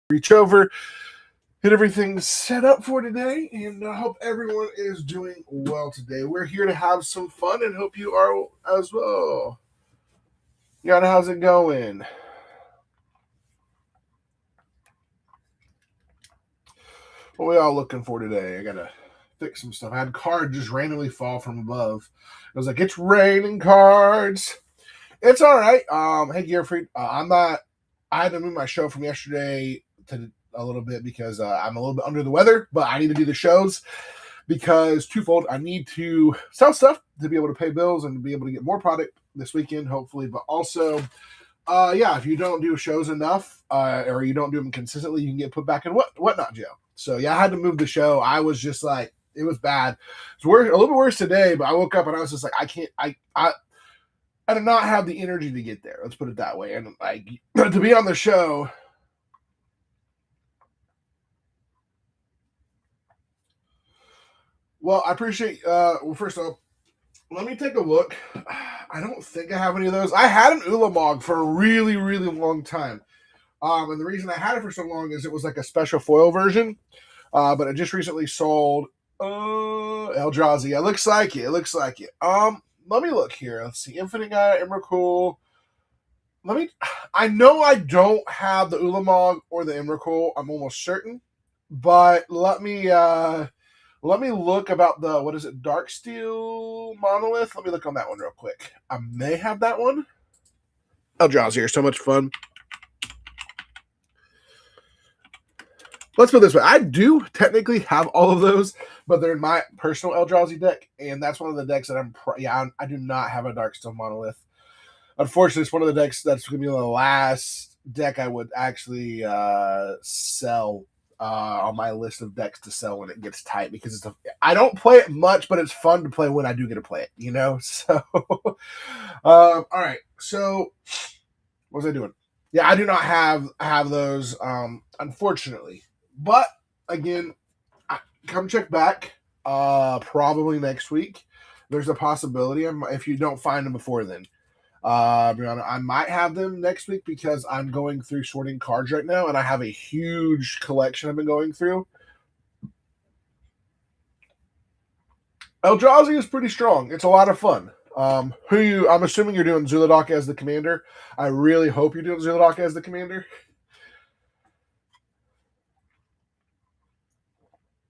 reach over, get everything set up for today, and I hope everyone is doing well today. We're here to have some fun and hope you are as well. Yana, how's it going? What are we all looking for today? I gotta fix some stuff. I had cards just randomly fall from above. I was like, it's raining cards. It's all right. Hey, Gearfried. I had to move my show from yesterday to a little bit because I'm a little bit under the weather, but I need to do the shows because twofold. I need to sell stuff to be able to pay bills and to be able to get more product this weekend, hopefully. But also, if you don't do shows enough or you don't do them consistently, you can get put back in whatnot jail. So yeah, I had to move the show. I was just like, it was bad. It's worse, a little bit worse today, but I woke up and I was just like, I can't. I did not have the energy to get there. Let's put it that way. And like to be on the show. Well, I appreciate. First off, let me take a look. I don't think I have any of those. I had an Ulamog for a really, really long time. And the reason I had it for so long is it was like a special foil version. But it just recently sold Eldrazi. It looks like it. It looks like it. Let me look here. Let's see. Infinite Guy, Emrakul. I know I don't have the Ulamog or the Emrakul. I'm almost certain. But let me look about the, what is it, Darksteel Monolith? Let me look on that one real quick. I may have that one. Eldrazi are so much fun. Let's put it this way. I do technically have all of those, but they're in my personal Eldrazi deck, and that's one of the decks that I do not have a Darksteel Monolith. Unfortunately, it's one of the decks that's going to be the last deck I would actually sell on my list of decks to sell when it gets tight, because I don't play it much, but it's fun to play when I do get to play it, you know? So, all right. So, what was I doing? Yeah, I do not have those, unfortunately. But again, come check back probably next week. There's a possibility if you don't find them before then. Brianna, I might have them next week because I'm going through sorting cards right now, and I have a huge collection I've been going through. Eldrazi is pretty strong. It's a lot of fun. I'm assuming you're doing Zul'Adok as the commander. I really hope you're doing Zul'Adok as the commander.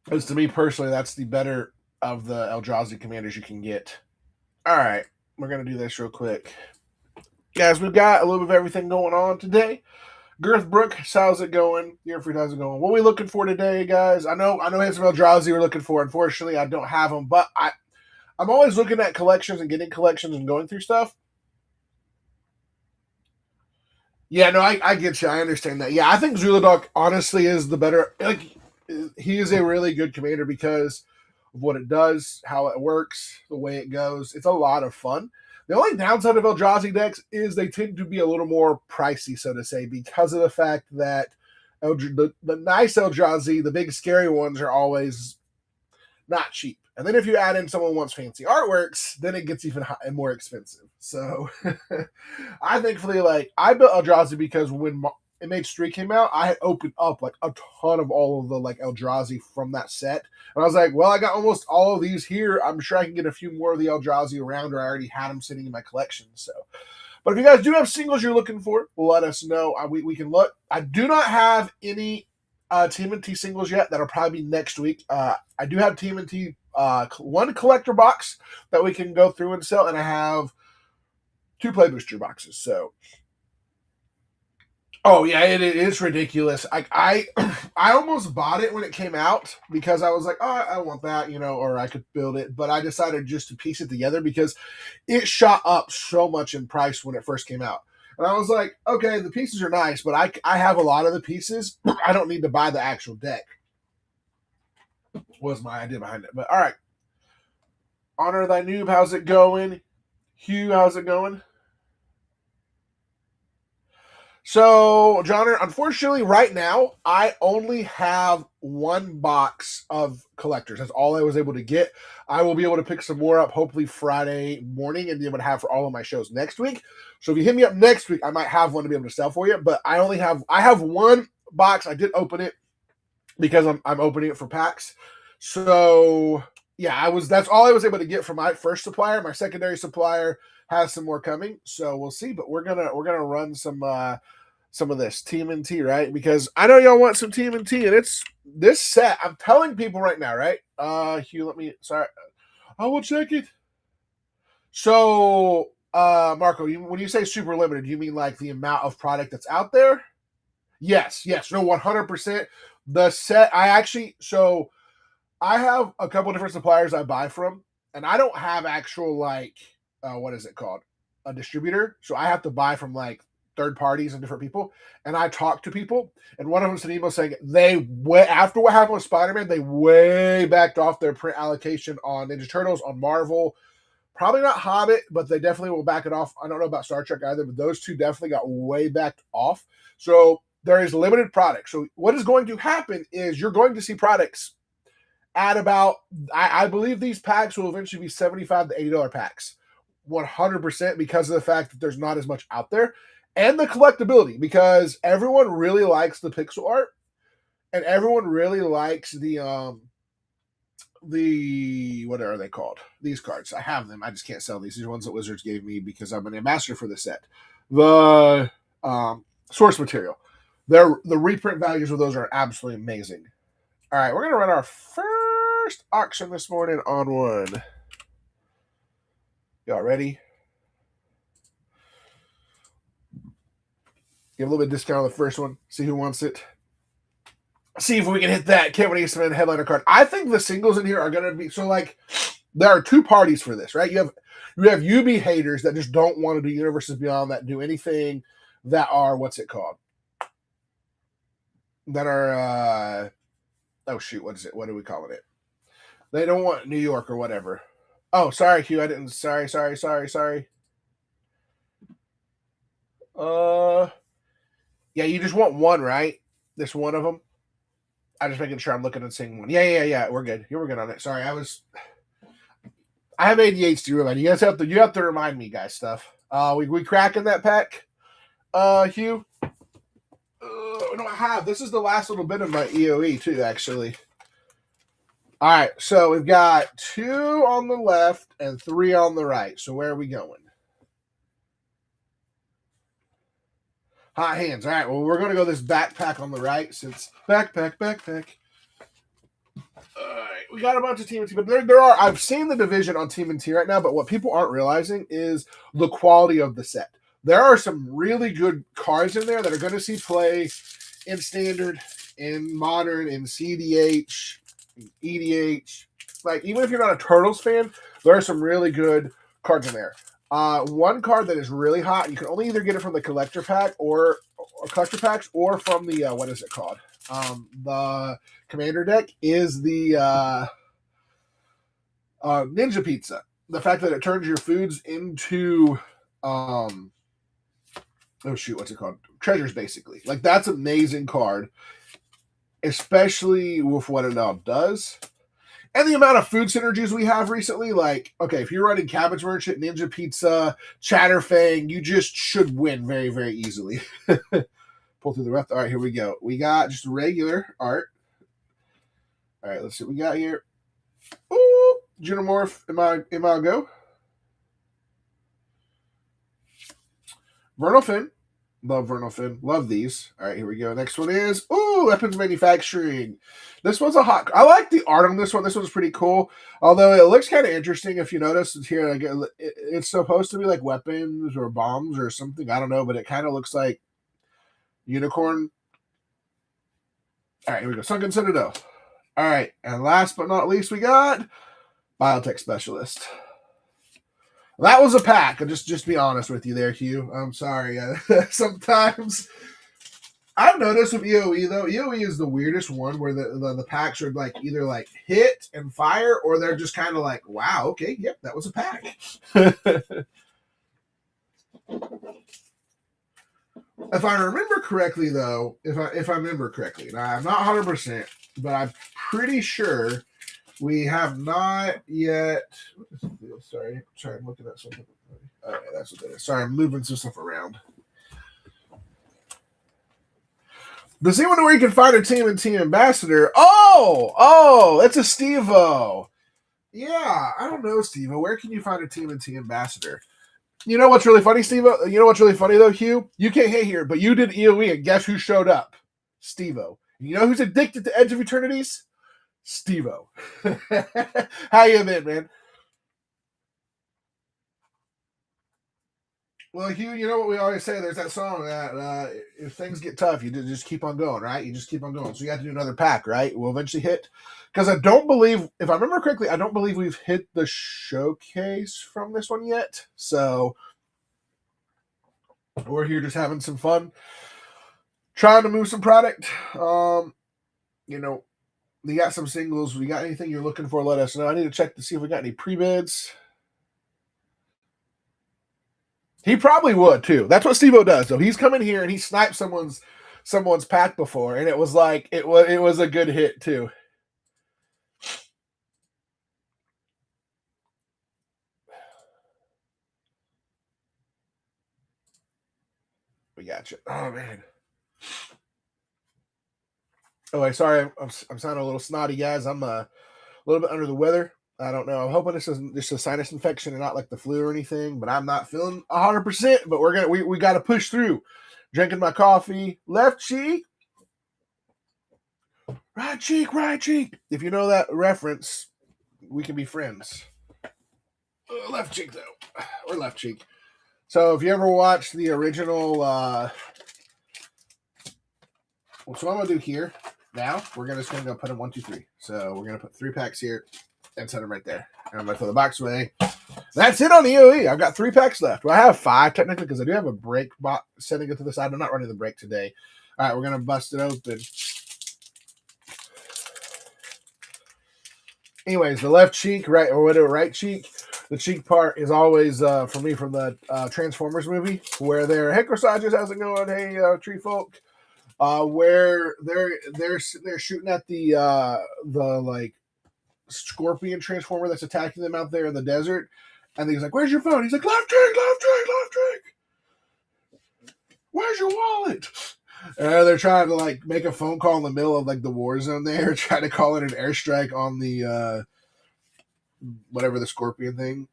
Because to me personally, that's the better of the Eldrazi commanders you can get. All right, we're going to do this real quick. Guys, we've got a little bit of everything going on today. Girthbrook, how's it going? Gearfried, how's it going? What are we looking for today, guys? I know we have some Eldrazi we're looking for. Unfortunately, I don't have them, but I'm always looking at collections and getting collections and going through stuff. Yeah, no, I get you. I understand that. Yeah, I think Zul'Adok honestly is the better. Like, he is a really good commander because of what it does, how it works, the way it goes. It's a lot of fun. The only downside of Eldrazi decks is they tend to be a little more pricey, so to say, because of the fact that the nice Eldrazi, the big scary ones, are always not cheap. And then if you add in someone who wants fancy artworks, then it gets even more expensive. So I thankfully, I built Eldrazi because when MH3 came out, I had opened up like a ton of all of the Eldrazi from that set. And I was like, well, I got almost all of these here. I'm sure I can get a few more of the Eldrazi around, or I already had them sitting in my collection. So, but if you guys do have singles you're looking for, let us know. We can look. I do not have any TMNT singles yet. That'll probably be next week. I do have TMNT one collector box that we can go through and sell, and I have 2 play booster boxes. So, oh yeah, it's ridiculous. I almost bought it when it came out because I was like, oh, I want that, or I could build it. But I decided just to piece it together because it shot up so much in price when it first came out. And I was like, okay, the pieces are nice, but I have a lot of the pieces. I don't need to buy the actual deck. Was my idea behind it. But all right. Honor Thy Noob, how's it going? Hugh, how's it going? So, John, unfortunately, right now, I only have 1 box of collectors. That's all I was able to get. I will be able to pick some more up hopefully Friday morning and be able to have for all of my shows next week. So if you hit me up next week, I might have one to be able to sell for you. But I have 1 box. I did open it because I'm opening it for packs. So yeah, that's all I was able to get from my first supplier. My secondary supplier has some more coming, so we'll see. But we're gonna run some of this TMNT, right? Because I know y'all want some TMNT, and it's this set. I'm telling people right now, right? Hugh, let me. Sorry, I will check it. So, Marco, when you say super limited, you mean like the amount of product that's out there? Yes, no, 100%. The set, I have a couple different suppliers I buy from, and I don't have actual like, what is it called, a distributor. So I have to buy from like third parties and different people, and I talk to people, and one of them sent an email saying after what happened with Spider-Man, they way backed off their print allocation on Ninja Turtles, on Marvel. Probably not Hobbit, but they definitely will back it off. I don't know about Star Trek either, but those two definitely got way backed off. So there is limited product. So what is going to happen is you're going to see products at about, I believe these packs will eventually be $75 to $80 packs. 100% because of the fact that there's not as much out there. And the collectability, because everyone really likes the pixel art. And everyone really likes the what are they called? These cards. I have them. I just can't sell these. These are ones that Wizards gave me because I'm an ambassador for the set. The source material. The reprint values of those are absolutely amazing. All right, we're gonna run our first auction this morning on one. Y'all ready? Give a little bit of discount on the first one. See who wants it. See if we can hit that Cameron Eastman headliner card. I think the singles in here are going to be so like there are two parties for this, right? You have UB haters that just don't want to do Universes Beyond, that do anything that are what's it called? That are oh shoot, what is it? What are we calling it? They don't want New York or whatever. Oh, sorry, Hugh. I didn't. Sorry. Yeah, you just want one, right? This one of them. I'm just making sure I'm looking and seeing one. Yeah. We're good. We're good on it. Sorry, I have ADHD. Remind you guys have to remind me, guys. Stuff. We cracking that pack, Hugh. No, I have. This is the last little bit of my EOE too, actually. All right, so we've got 2 on the left and 3 on the right. So where are we going? Hot hands. All right, well, we're going to go this backpack on the right since backpack. All right, we got a bunch of TMNT, but there are. I've seen the division on TMNT right now, but what people aren't realizing is the quality of the set. There are some really good cards in there that are going to see play in Standard, in Modern, in CDH, EDH. Like, even if you're not a Turtles fan, there are some really good cards in there. One card that is really hot, you can only either get it from the collector pack or collector packs or from the what is it called? The commander deck is the Ninja Pizza. The fact that it turns your foods into oh shoot, what's it called? Treasures, basically. Like, that's an amazing card, especially with what it now does. And the amount of food synergies we have recently, like, okay, if you're running Cabbage Merchant, Ninja Pizza, Chatterfang, you just should win very, very easily. Pull through the rest. All right, here we go. We got just regular art. All right, let's see what we got here. Ooh, Genomorph, Imago. Vernal Fin. Love Vernal Fin. Love these. All right, here we go. Next one is, Weapons Manufacturing. This one's a hot. I like the art on this one. This one's pretty cool. Although it looks kind of interesting if you notice here. Like it's supposed to be like weapons or bombs or something. I don't know, but it kind of looks like unicorn. All right, here we go. Sunken Citadel. All right, and last but not least, we got Biotech Specialist. That was a pack. I'll just be honest with you there, Hugh. I'm sorry. Sometimes I've noticed with EOE though, EOE is the weirdest one where the packs are like either like hit and fire, or they're just kind of like, wow, okay, yep, that was a pack. If I remember correctly, though, if I remember correctly, and I'm not 100%, but I'm pretty sure we have not yet. Sorry, I'm looking at something. Okay, that's what that is. Sorry, I'm moving some stuff around. Does anyone know where you can find a TMNT ambassador? Oh, that's a Steve-O. Yeah, I don't know, Steve-O. Where can you find a TMNT ambassador? You know what's really funny, Steve-O? You know what's really funny, though, Hugh? You can't hit here, but you did EOE, and guess who showed up? Steve-O. You know who's addicted to Edge of Eternities? Steve-O. How you been, man? Well, Hugh, you know what we always say? There's that song that if things get tough, you just keep on going, right? You just keep on going. So you have to do another pack, right? We'll eventually hit. Because I don't believe, if I remember correctly, I don't believe we've hit the showcase from this one yet. So we're here just having some fun, trying to move some product. You know, we got some singles. We got anything you're looking for, let us know. I need to check to see if we got any pre-bids. He probably would too. That's what Steve-O does. So he's coming here and he sniped someone's pack before, and it was like it was a good hit too. We got you. Oh man. Oh, wait, sorry, I'm sounding a little snotty, guys. I'm a little bit under the weather. I don't know. I'm hoping this isn't just a sinus infection and not like the flu or anything. But I'm not feeling 100%. But we got to push through. Drinking my coffee, left cheek, right cheek, right cheek. If you know that reference, we can be friends. Left cheek though, or left cheek. So if you ever watched the original, so what I'm gonna do here now, we're just gonna go put in 1, 2, 3. So we're gonna put 3 packs here and set them right there. And I'm gonna throw the box away. That's it on the EOE. I've got 3 packs left. Well, I have 5 technically because I do have a break box setting it to the side. I'm not running the break today. All right, we're gonna bust it open. Anyways, the left cheek, right, or whatever, right cheek. The cheek part is always for me from the Transformers movie, where they're hey Corsages, how's it going? Hey tree folk, where they're shooting at the like scorpion transformer that's attacking them out there in the desert, and he's like, "Where's your phone?" He's like, "Left cheek, left cheek, left cheek. Where's your wallet?" They're trying to like make a phone call in the middle of like the war zone there, trying to call it an airstrike on the whatever the scorpion thing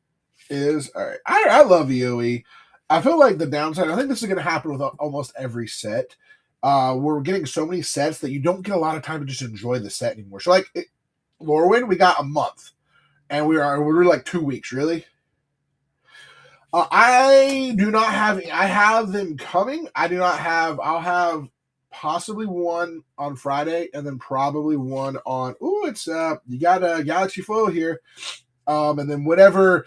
is. All right, I love EOE. I feel like the downside, I think this is going to happen with almost every set. We're getting so many sets that you don't get a lot of time to just enjoy the set anymore. So like Lorwyn, we got a month, and we're like 2 weeks. Really, I do not have. I have them coming. I do not have. I'll have possibly one on Friday, and then probably one on. Ooh, it's you got a Galaxy Flow here, and then whatever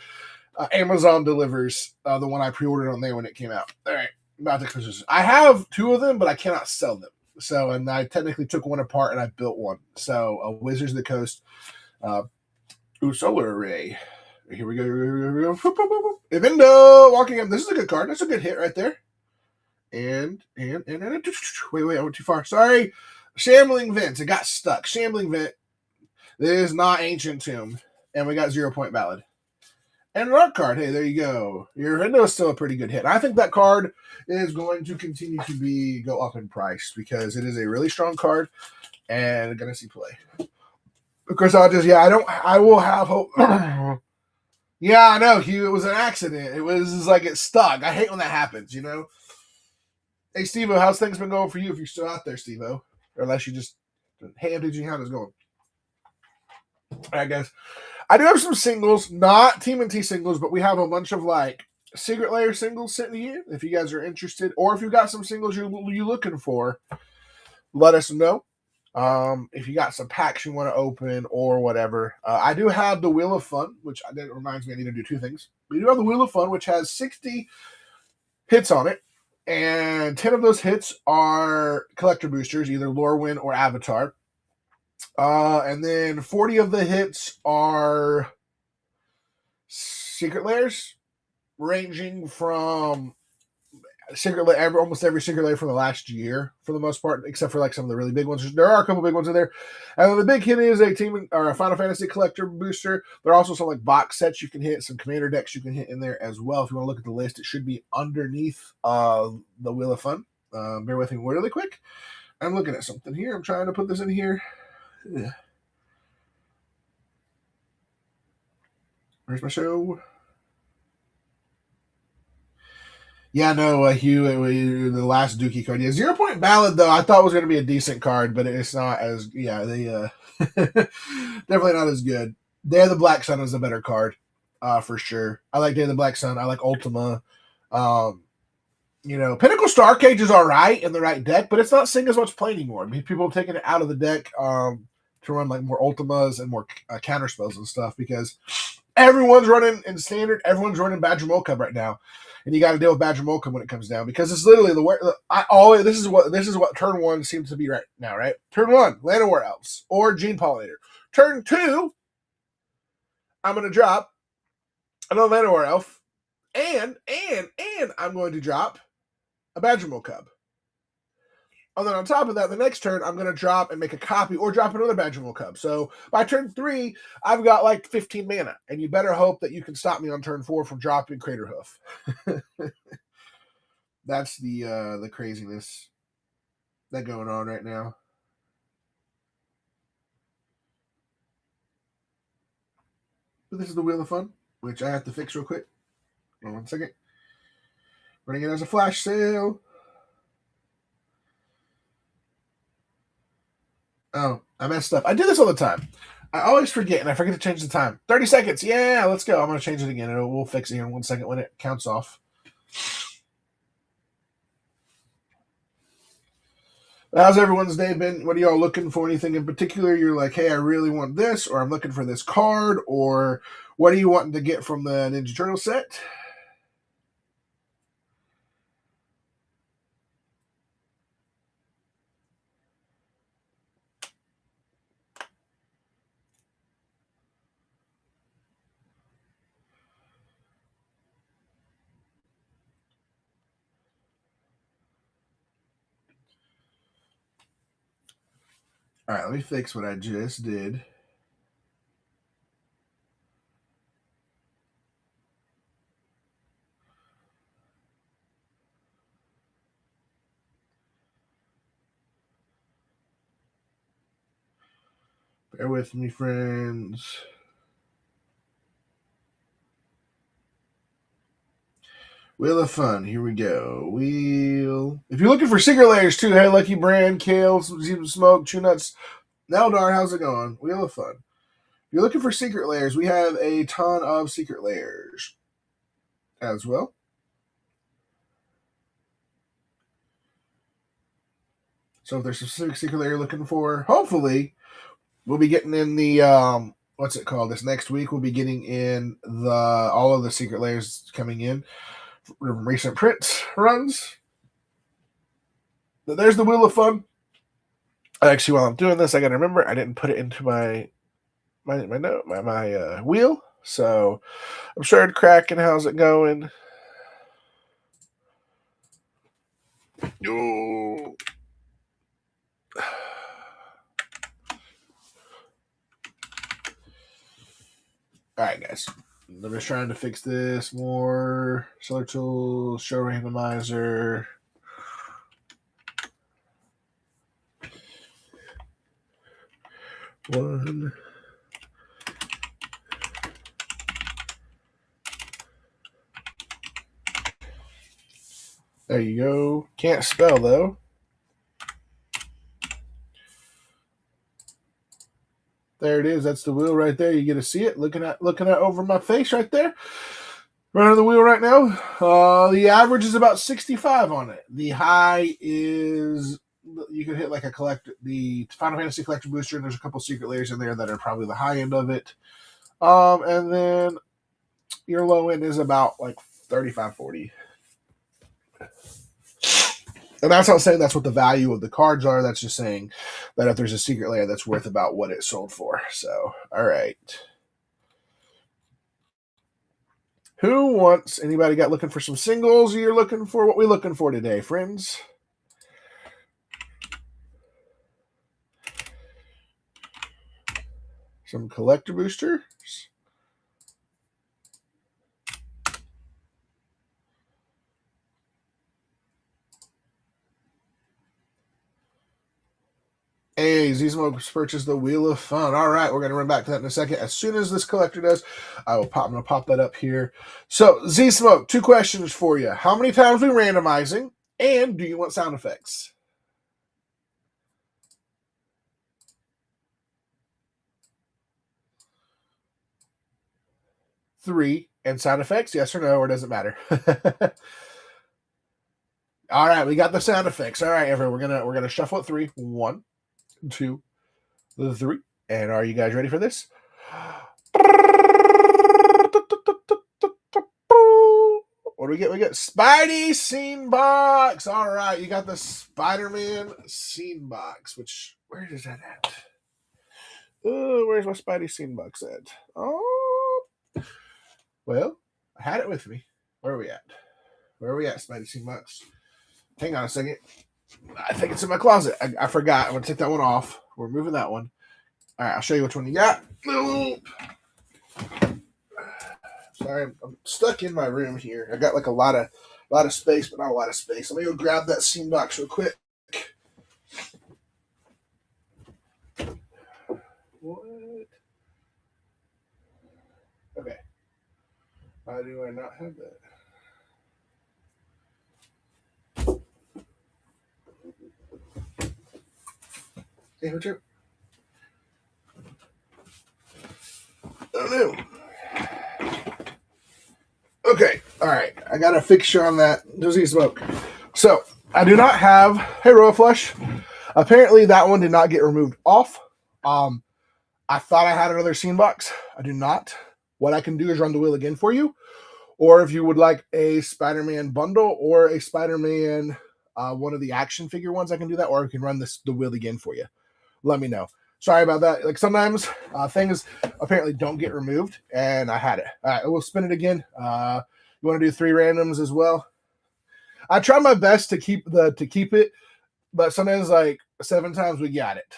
Amazon delivers, the one I pre-ordered on there when it came out. All right, about the Christmas. I have 2 of them, but I cannot sell them. So, and I technically took one apart and I built one. So, Wizards of the Coast, Solar Array. Here we go. Evendo walking up. This is a good card. That's a good hit right there. And wait, I went too far. Sorry. Shambling Vents. It got stuck. Shambling Vent. This is not Ancient Tomb. And we got 0 Point Ballad. And an art card. Hey, there you go. Your Evendo is still a pretty good hit. I think that card is going to continue to go up in price because it is a really strong card and gonna see play. Of course, I will have hope. Yeah, I know, Hugh. It was an accident. It was like it stuck. I hate when that happens, you know? Hey, Steve-O, how's things been going for you if you're still out there, Steve-O? Or unless you just, hey, MTG, how's it going? All right, guys. I do have some singles, not TMNT singles, but we have a bunch of like Secret Lair singles sitting here. If you guys are interested, or if you've got some singles you're looking for, let us know. If you got some packs you want to open or whatever, I do have the Wheel of Fun, which that reminds me I need to do 2 things. We do have the Wheel of Fun, which has 60 hits on it, and 10 of those hits are collector boosters, either Lorwyn or Avatar. And then 40 of the hits are Secret Lairs, ranging from almost every Secret Lair from the last year, for the most part, except for like some of the really big ones. There are a couple big ones in there. And then the big hit is a Final Fantasy collector booster. There are also some like box sets you can hit, some commander decks you can hit in there as well. If you want to look at the list, it should be underneath the Wheel of Fun. Bear with me really quick. I'm looking at something here. I'm trying to put this in here. Yeah. Where's my show? Yeah, no, Hugh, the last Dookie card. Yeah, 0 Point Ballad, though, I thought was going to be a decent card, but it's not as, they definitely not as good. Day of the Black Sun is a better card, for sure. I like Day of the Black Sun. I like Ultima. Pinnacle Star Cage is all right in the right deck, but it's not seeing as much play anymore. I mean, people have taken it out of the deck to run like more Ultimas and more counter spells and stuff because everyone's running in standard. Everyone's running Badger Cub right now, and you got to deal with Badger Cub when it comes down because it's literally this is what turn one seems to be right now. Right, turn one, Land of War Elves or Gene Pollinator. Turn two, I'm going to drop another Land of War Elf, and I'm going to drop a Badger Cub. And then on top of that, the next turn, I'm going to drop and make a copy or drop another Badger Cub. So by turn 3, I've got like 15 mana. And you better hope that you can stop me on turn 4 from dropping Crater Hoof. That's the craziness that's going on right now. But this is the Wheel of Fun, which I have to fix real quick. Hold on 1 second. Running it as a flash sale. Oh, I messed up. I do this all the time. I always forget, and I forget to change the time. 30 seconds. Yeah, let's go. I'm going to change it again. We'll fix it here in 1 second when it counts off. How's everyone's day been? What are y'all looking for? Anything in particular? You're like, hey, I really want this, or I'm looking for this card, or what are you wanting to get from the Ninja Turtle set? All right, let me fix what I just did. Bear with me, friends. Wheel of Fun. Here we go. Wheel. If you're looking for secret layers too, hey, Lucky Brand, Kale, Smoke, Chew Nuts, Neldar, how's it going? Wheel of Fun. If you're looking for secret layers, we have a ton of secret layers as well. So if there's a specific secret layer you're looking for, hopefully we'll be getting in the what's it called? This next week we'll be getting in all of the secret layers coming in from recent print runs. But there's the Wheel of Fun. Actually, while I'm doing this, I gotta remember I didn't put it into my wheel. So I'm started cracking. How's it going? Oh. All right, guys. I'm just trying to fix this more. Seller tools, show randomizer. One. There you go. Can't spell though. There it is. That's the wheel right there. You get to see it. Looking at over my face right there. Running the wheel right now. The average is about 65 on it. The high is you can hit like the Final Fantasy Collector Booster, and there's a couple secret layers in there that are probably the high end of it. And then your low end is about like 35, 40. And that's not saying that's what the value of the cards are. That's just saying that if there's a secret layer, that's worth about what it sold for. So, all right. Who wants? Anybody got looking for some singles? You're looking for what we looking for today, friends? Some collector boosters. Hey, Z-Smoke purchased the Wheel of Fun. All right, we're going to run back to that in a second. As soon as this collector does, I'm going to pop that up here. So, Z-Smoke, 2 questions for you. How many times are we randomizing? And do you want sound effects? 3. And sound effects, yes or no, or does it matter? All right, we got the sound effects. All right, everyone, we're gonna shuffle at 3. 1, 2, 3. And are you guys ready for this? What do we get? We get Spidey Scene Box. All right, you got the Spider-Man Scene Box, which, where is that at? Where's my Spidey Scene Box at? Oh, well, I had it with me. Where are we at? Where are we at, Spidey Scene Box? Hang on a second. I think it's in my closet. I forgot. I'm going to take that one off. We're moving that one. All right, I'll show you which one you got. Sorry, I'm stuck in my room here. I got like a lot of space, but not a lot of space. Let me go grab that scene box real quick. What? Okay. Why do I not have that? Hey, what's up? Oh no. Okay, all right. I got a fixture on that. Does he smoke? So I do not have Hero Flush. Apparently, that one did not get removed off. I thought I had another scene box. I do not. What I can do is run the wheel again for you, or if you would like a Spider-Man bundle or a Spider-Man one of the action figure ones, I can do that, or I can run the wheel again for you. Let me know. Sorry about that. Like sometimes things apparently don't get removed, and I had it. All right, we'll spin it again. You want to do 3 randoms as well? I try my best to keep it, but sometimes like 7 times we got it.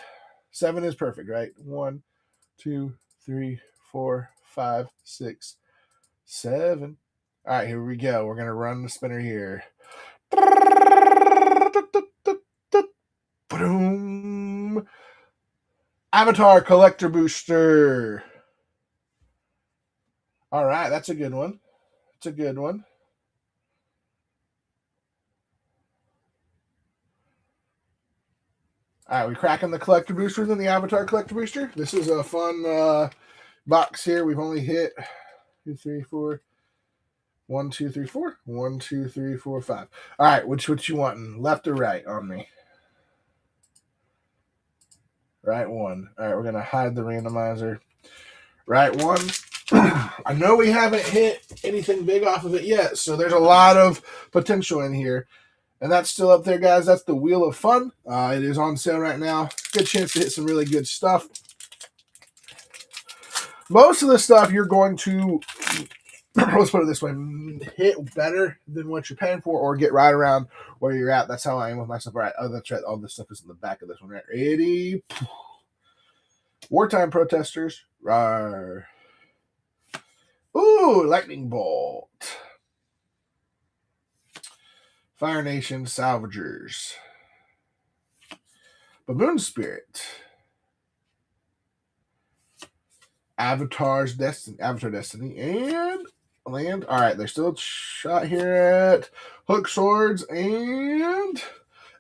7 is perfect, right? 1, 2, 3, 4, 5, 6, 7. All right, here we go. We're gonna run the spinner here. Boom. Avatar Collector Booster. All right, that's a good one. That's a good one. All right, we cracking the Collector Boosters and the Avatar Collector Booster. This is a fun box here. We've only hit 2, 3, 4. 1, 2, 3, 4. 1, 2, 3, 4, 5. All right, which you wanting? Left or right on me? Right one. All right, we're gonna hide the randomizer. Right one. I know we haven't hit anything big off of it yet, so there's a lot of potential in here. And that's still up there, guys. That's the Wheel of Fun. It is on sale right now. Good chance to hit some really good stuff. Most of the stuff you're going to, let's put it this way, hit better than what you're paying for, or get right around where you're at. That's how I am with my stuff. All right. Oh, that's right. All this stuff is in the back of this one, right? Ready? Wartime Protesters. Rawr. Ooh, Lightning Bolt. Fire Nation Salvagers. Baboon Spirit. Avatar Destiny, and Land. All right, there's still a shot here at Hook Swords and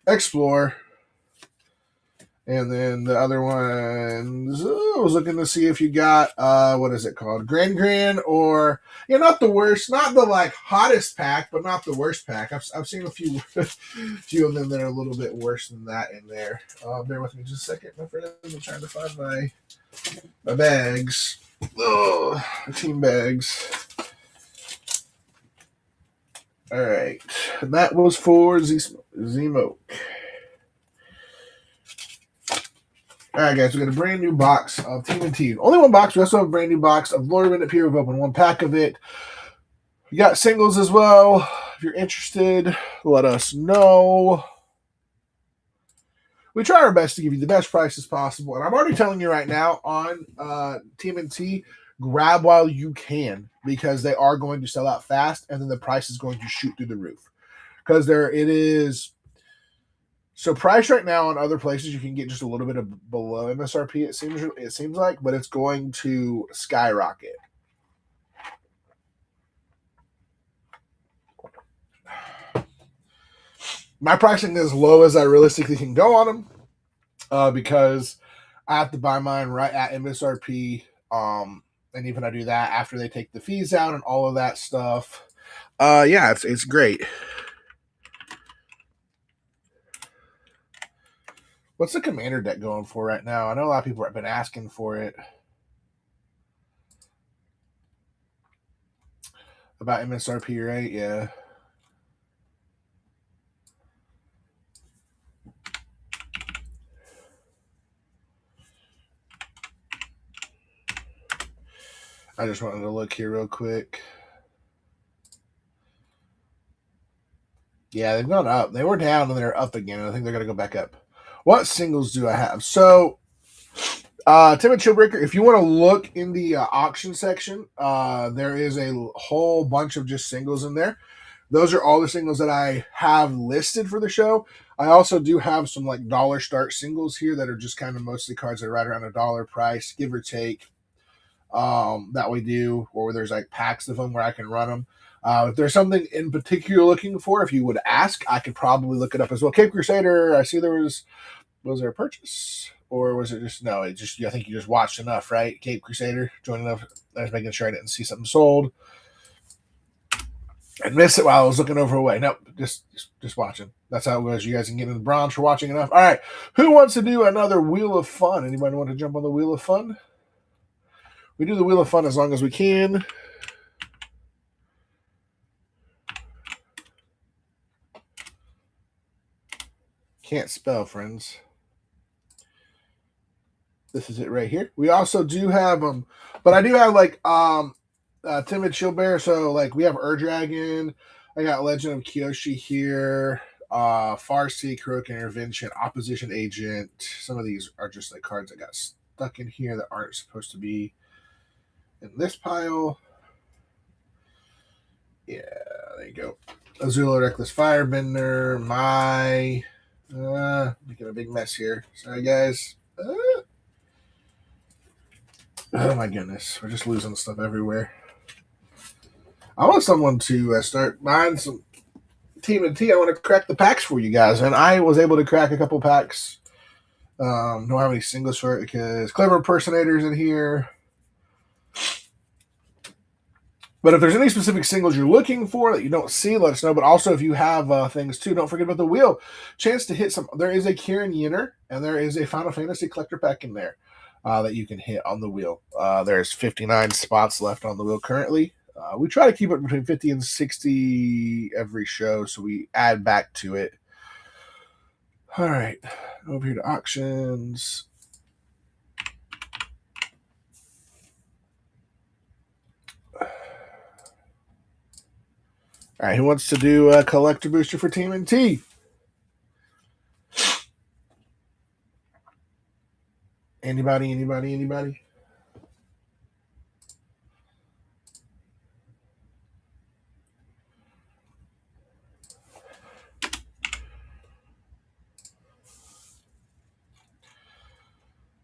Explore. And then the other ones, I was looking to see if you got, what is it called? Grand, or, not the worst, not the, like, hottest pack, but not the worst pack. I've seen a few few of them that are a little bit worse than that in there. Bear with me just a second, my friend. I'm trying to find my bags. Oh, team bags. All right. And that was for Z-Moke. All right, guys, we got a brand new box of TMNT. Only one box. We also have a brand new box of Lord Minute Pier. We've opened 1 pack of it. We got singles as well. If you're interested, let us know. We try our best to give you the best prices possible. And I'm already telling you right now on TMNT, grab while you can, because they are going to sell out fast, and then the price is going to shoot through the roof. Because it is So price right now on other places you can get just a little bit of below MSRP. It seems like, but it's going to skyrocket. My pricing is as low as I realistically can go on them because I have to buy mine right at MSRP. And even I do that after they take the fees out and all of that stuff. Yeah, it's great. What's the commander deck going for right now? I know a lot of people have been asking for it. About MSRP, right? Yeah. I just wanted to look here real quick. Yeah, they've gone up. They were down and they're up again. I think they're going to go back up. What singles do I have? So, Timid Chillbreaker, if you want to look in the auction section, there is a whole bunch of just singles in there. Those are all the singles that I have listed for the show. I also do have some like dollar start singles here that are just kind of mostly cards that are right around $1 price, give or take. That we do, or there's like packs of them where I can run them. If there's something in particular you're looking for, if you would ask, I could probably look it up as well. Cape Crusader, I see was there a purchase? Or was it just, no, I think you just watched enough, right? Cape Crusader, joined enough. I was making sure I didn't see something sold. And miss it while I was looking over away. Nope, just watching. That's how it goes. You guys can get in the bronze for watching enough. All right, who wants to do another Wheel of Fun? Anybody want to jump on the Wheel of Fun? We do the Wheel of Fun as long as we can. Can't spell, friends. This is it right here. We also do have but I do have like Timid Shield Bear. So like we have Dragon. I got Legend of Kyoshi here. Farsi, Heroic Intervention, Opposition Agent. Some of these are just like cards that got stuck in here that aren't supposed to be in this pile. Yeah, there you go. Azula Reckless Firebender. Making a big mess here. Sorry, guys. Oh my goodness, we're just losing stuff everywhere. I want someone to start buying some TMNT. I want to crack the packs for you guys, and I was able to crack a couple packs. Don't have any singles for it because Clever Impersonators in here. But if there's any specific singles you're looking for that you don't see, let us know. But also, if you have things too, don't forget about the wheel. Chance to hit some. There is a Kieran Yenner, and there is a Final Fantasy collector pack in there that you can hit on the wheel. There's 59 spots left on the wheel currently. We try to keep it between 50 and 60 every show, so we add back to it. All right, over here to auctions. All right, who wants to do a collector booster for TMNT? Anybody?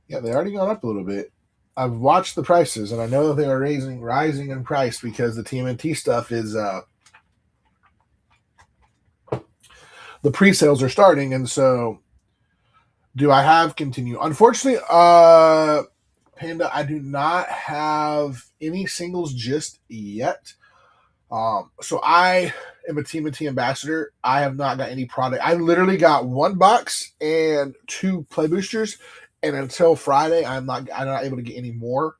Yeah, they already gone up a little bit. I've watched the prices, and I know that they are rising in price because the TMNT stuff is the pre-sales are starting, and so do I have continue? Unfortunately, Panda, I do not have any singles just yet. So I am a TMNT ambassador. I have not got any product. I literally got one box and 2 play boosters, and until Friday, I'm not able to get any more.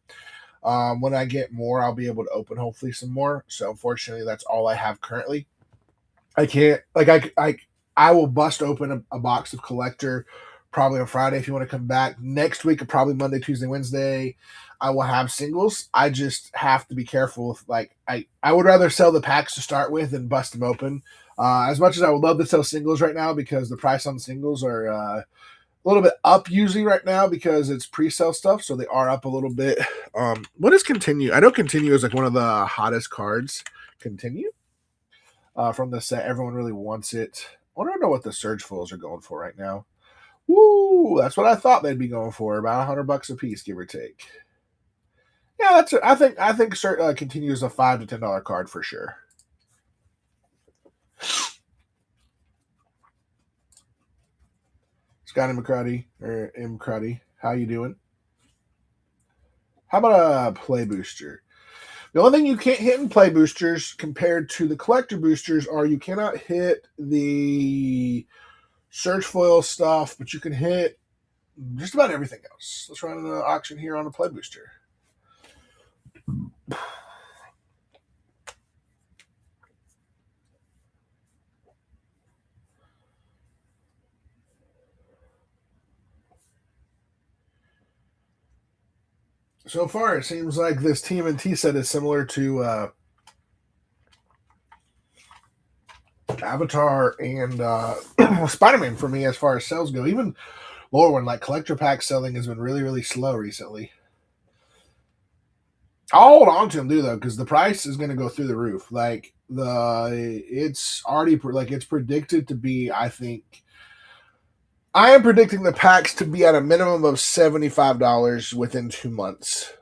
When I get more, I'll be able to open hopefully some more. So unfortunately, that's all I have currently. I can't I will bust open a box of collector probably on Friday if you want to come back. Next week, probably Monday, Tuesday, Wednesday, I will have singles. I just have to be careful with I would rather sell the packs to start with than bust them open. As much as I would love to sell singles right now because the price on singles are a little bit up usually right now because it's pre-sale stuff, so they are up a little bit. What is Continue? I know Continue is like one of the hottest cards. Continue from the set. Everyone really wants it. I don't know what the surge foils are going for right now. Woo! That's what I thought they'd be going for, about $100 a piece, give or take. Yeah, that's it. I think continues a $5 to $10 card for sure. Scotty McCruddy or M. Cruddy, how you doing? How about a play booster? The only thing you can't hit in play boosters compared to the collector boosters are you cannot hit the search foil stuff, but you can hit just about everything else. Let's run an auction here on a play booster. So far, it seems like this TMNT set is similar to Avatar and Spider-Man for me as far as sales go. Even lower one, like collector pack selling, has been really, really slow recently. I'll hold on to them too, though, because the price is going to go through the roof. Like it's already like it's predicted to be. I am predicting the packs to be at a minimum of $75 within 2 months.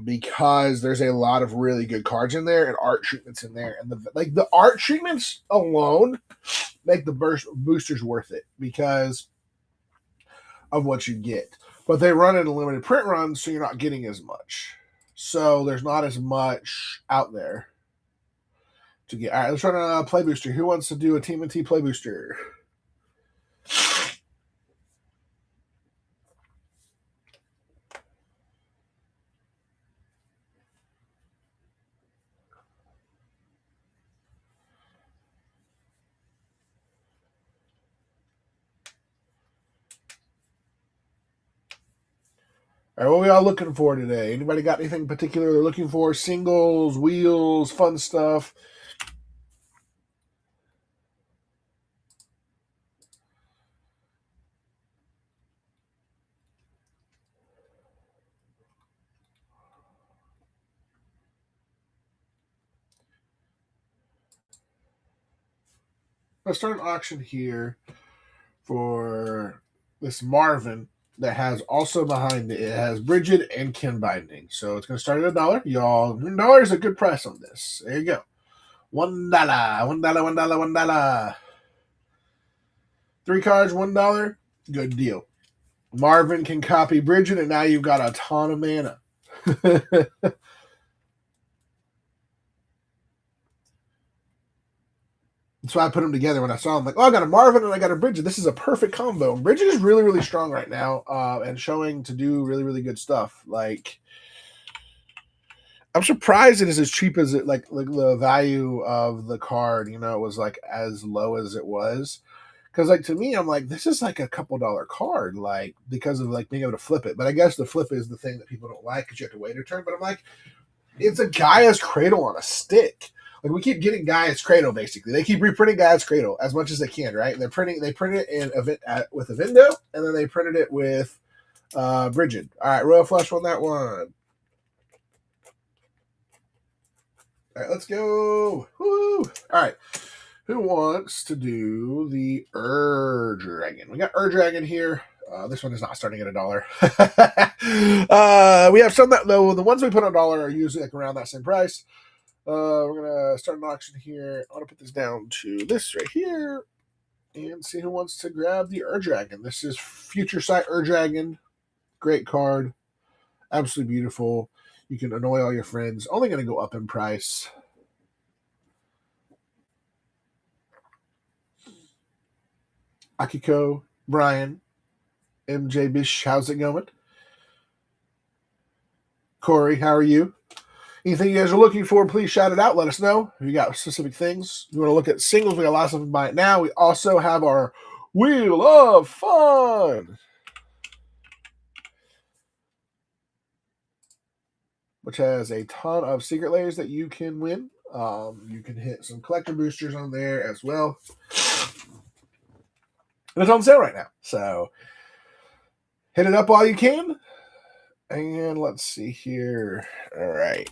Because there's a lot of really good cards in there and art treatments in there, and the art treatments alone make the boosters worth it because of what you get. But they run in a limited print run, so you're not getting as much. So there's not as much out there to get. All right, let's run a play booster. Who wants to do a TMNT play booster? All right, what are we all looking for today? Anybody got anything particular they're looking for? Singles, wheels, fun stuff? Let's start an auction here for this Marvin that has also behind it. It has Bridget and Kin binding. So it's going to start at $1. Y'all, $1 is a good price on this. There you go. $1, $1, $1, $1. 3 cards, $1. Good deal. Marvin can copy Bridget, and now you've got a ton of mana. That's why I put them together when I saw them. Like, oh, I got a Marvin and I got a Bridget. This is a perfect combo. And Bridget is really, really strong right now, and showing to do really, really good stuff. Like, I'm surprised it is as cheap as it. Like the value of the card, was like as low as it was. Because like to me, I'm like, this is like a couple dollar card, like because of like being able to flip it. But I guess the flip is the thing that people don't like because you have to wait a turn. But I'm like, it's a Gaia's Cradle on a stick. Like we keep getting Gaia's Cradle, basically. They keep reprinting Gaia's Cradle as much as they can, right? And they print it in with Avindo, and then they printed it with Bridget. All right, Royal Flush won that one. All right, let's go. Woo! All right. Who wants to do the Dragon? We got Dragon here. This one is not starting at $1. We have some that, though, the ones we put on $1 are usually like around that same price. We're going to start an auction here. I want to put this down to this right here and see who wants to grab the Dragon. This is Future Sight Dragon. Great card. Absolutely beautiful. You can annoy all your friends. Only going to go up in price. Akiko, Brian, MJ Bish, how's it going? Corey, how are you? Anything you guys are looking for, please shout it out. Let us know if you got specific things. You want to look at singles, we got lots of them by it now. We also have our Wheel of Fun, which has a ton of secret layers that you can win. You can hit some collector boosters on there as well. And it's on sale right now. So hit it up while you can. And let's see here. All right.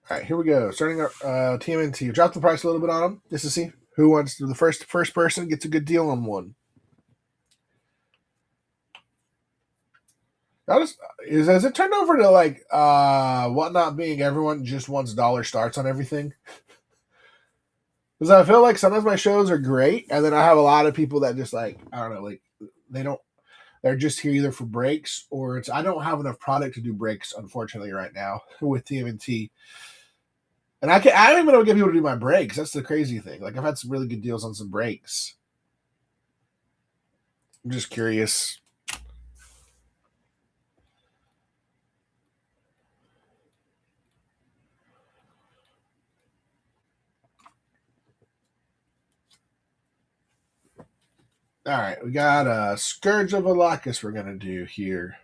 All right, here we go. Starting our TMNT. Drop the price a little bit on them just to see who wants to. The first person gets a good deal on one. Has it turned over to like whatnot being everyone just wants dollar starts on everything? Because I feel like sometimes my shows are great, and then I have a lot of people that just like I don't know, like they don't. They're just here either for breaks or it's. I don't have enough product to do breaks, unfortunately, right now with TMNT. And I don't even know get people to do my breaks. That's the crazy thing. Like I've had some really good deals on some breaks. I'm just curious. All right, we got a Scourge of Alakis we're gonna do here.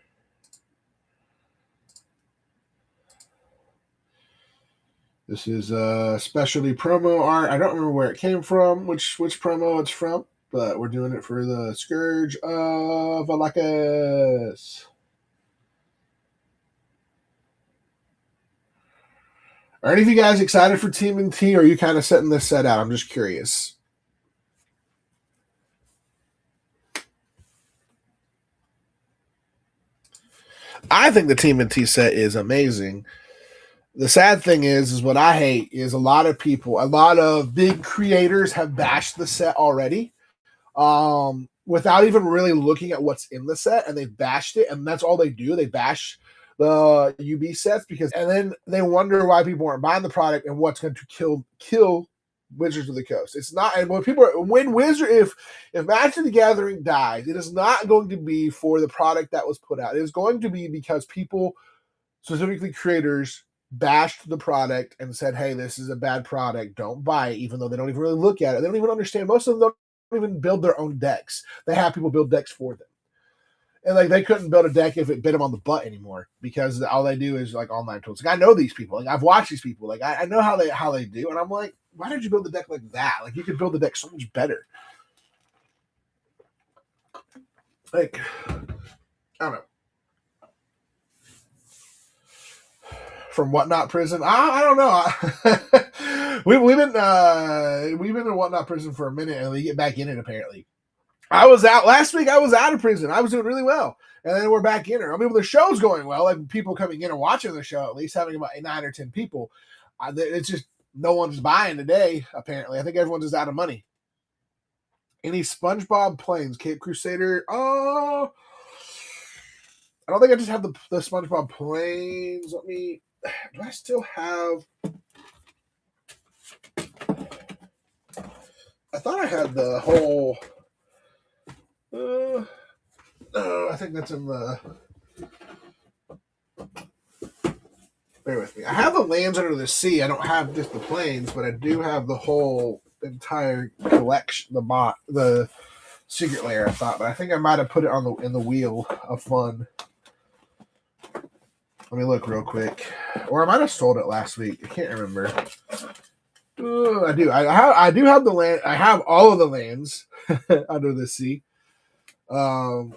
This is a specialty promo art. I don't remember where it came from, which promo it's from, but we're doing it for the Scourge of Alakis. Are any of you guys excited for TMNT, or are you kind of setting this set out? I'm just curious. I think the TMNT set is amazing. The sad thing is what I hate is a lot of big creators have bashed the set already, without even really looking at what's in the set, and they've bashed it, and that's all they do. They bash the UB sets and then they wonder why people aren't buying the product and what's going to kill Wizards of the Coast. It's not, and if Magic the Gathering dies, it is not going to be for the product that was put out. It is going to be because people, specifically creators, bashed the product and said, hey, this is a bad product, don't buy it, even though they don't even really look at it. They don't even understand. Most of them don't even build their own decks. They have people build decks for them. And like they couldn't build a deck if it bit them on the butt anymore because all they do is like online tools. Like I know these people. Like I've watched these people. Like I know how they do. And I'm like, why did you build the deck like that? Like you could build the deck so much better. Like I don't know. From Whatnot Prison, I don't know. we've been in Whatnot Prison for a minute, and we get back in it apparently. I was out last week. I was out of prison. I was doing really well, and then we're back in it. I mean, the show's going well. Like people coming in and watching the show, at least having about 9 or 10 people. It's just no one's buying today. Apparently, I think everyone's just out of money. Any SpongeBob planes, Cape Crusader? Oh, I don't think I just have the SpongeBob planes. Let me. Do I still have? I thought I had the whole. I think that's in the. Bear with me. I have the Lands Under the Sea. I don't have just the planes, but I do have the whole entire collection. The Secret Lair. I thought, but I think I might have put it in the Wheel of Fun. Let me look real quick, or I might have sold it last week. I can't remember. I do. I do have the land. I have all of the lands under the sea. I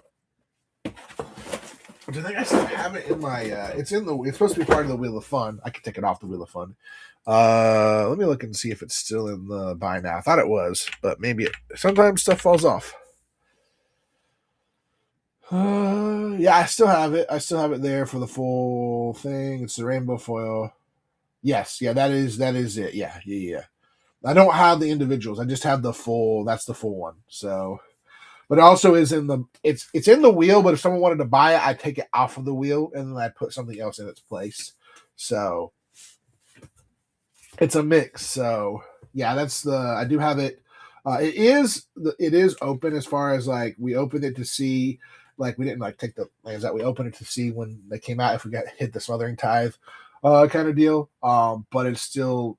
think I still have it in my. It's supposed to be part of the Wheel of Fun. I can take it off the Wheel of Fun. Let me look and see if it's still in the buy now. I thought it was, but maybe sometimes stuff falls off. Yeah, I still have it. I still have it there for the full thing. It's the rainbow foil. Yes, yeah, that is it. Yeah. I don't have the individuals. I just have the full. That's the full one. So, but it also is in the. It's in the wheel. But if someone wanted to buy it, I take it off of the wheel and then I put something else in its place. So, it's a mix. So yeah, that's the. I do have it. It is open as far as like we opened it to see. Like we didn't like take the lands out. We opened it to see when they came out if we got hit the Smothering Tithe kind of deal. But it's still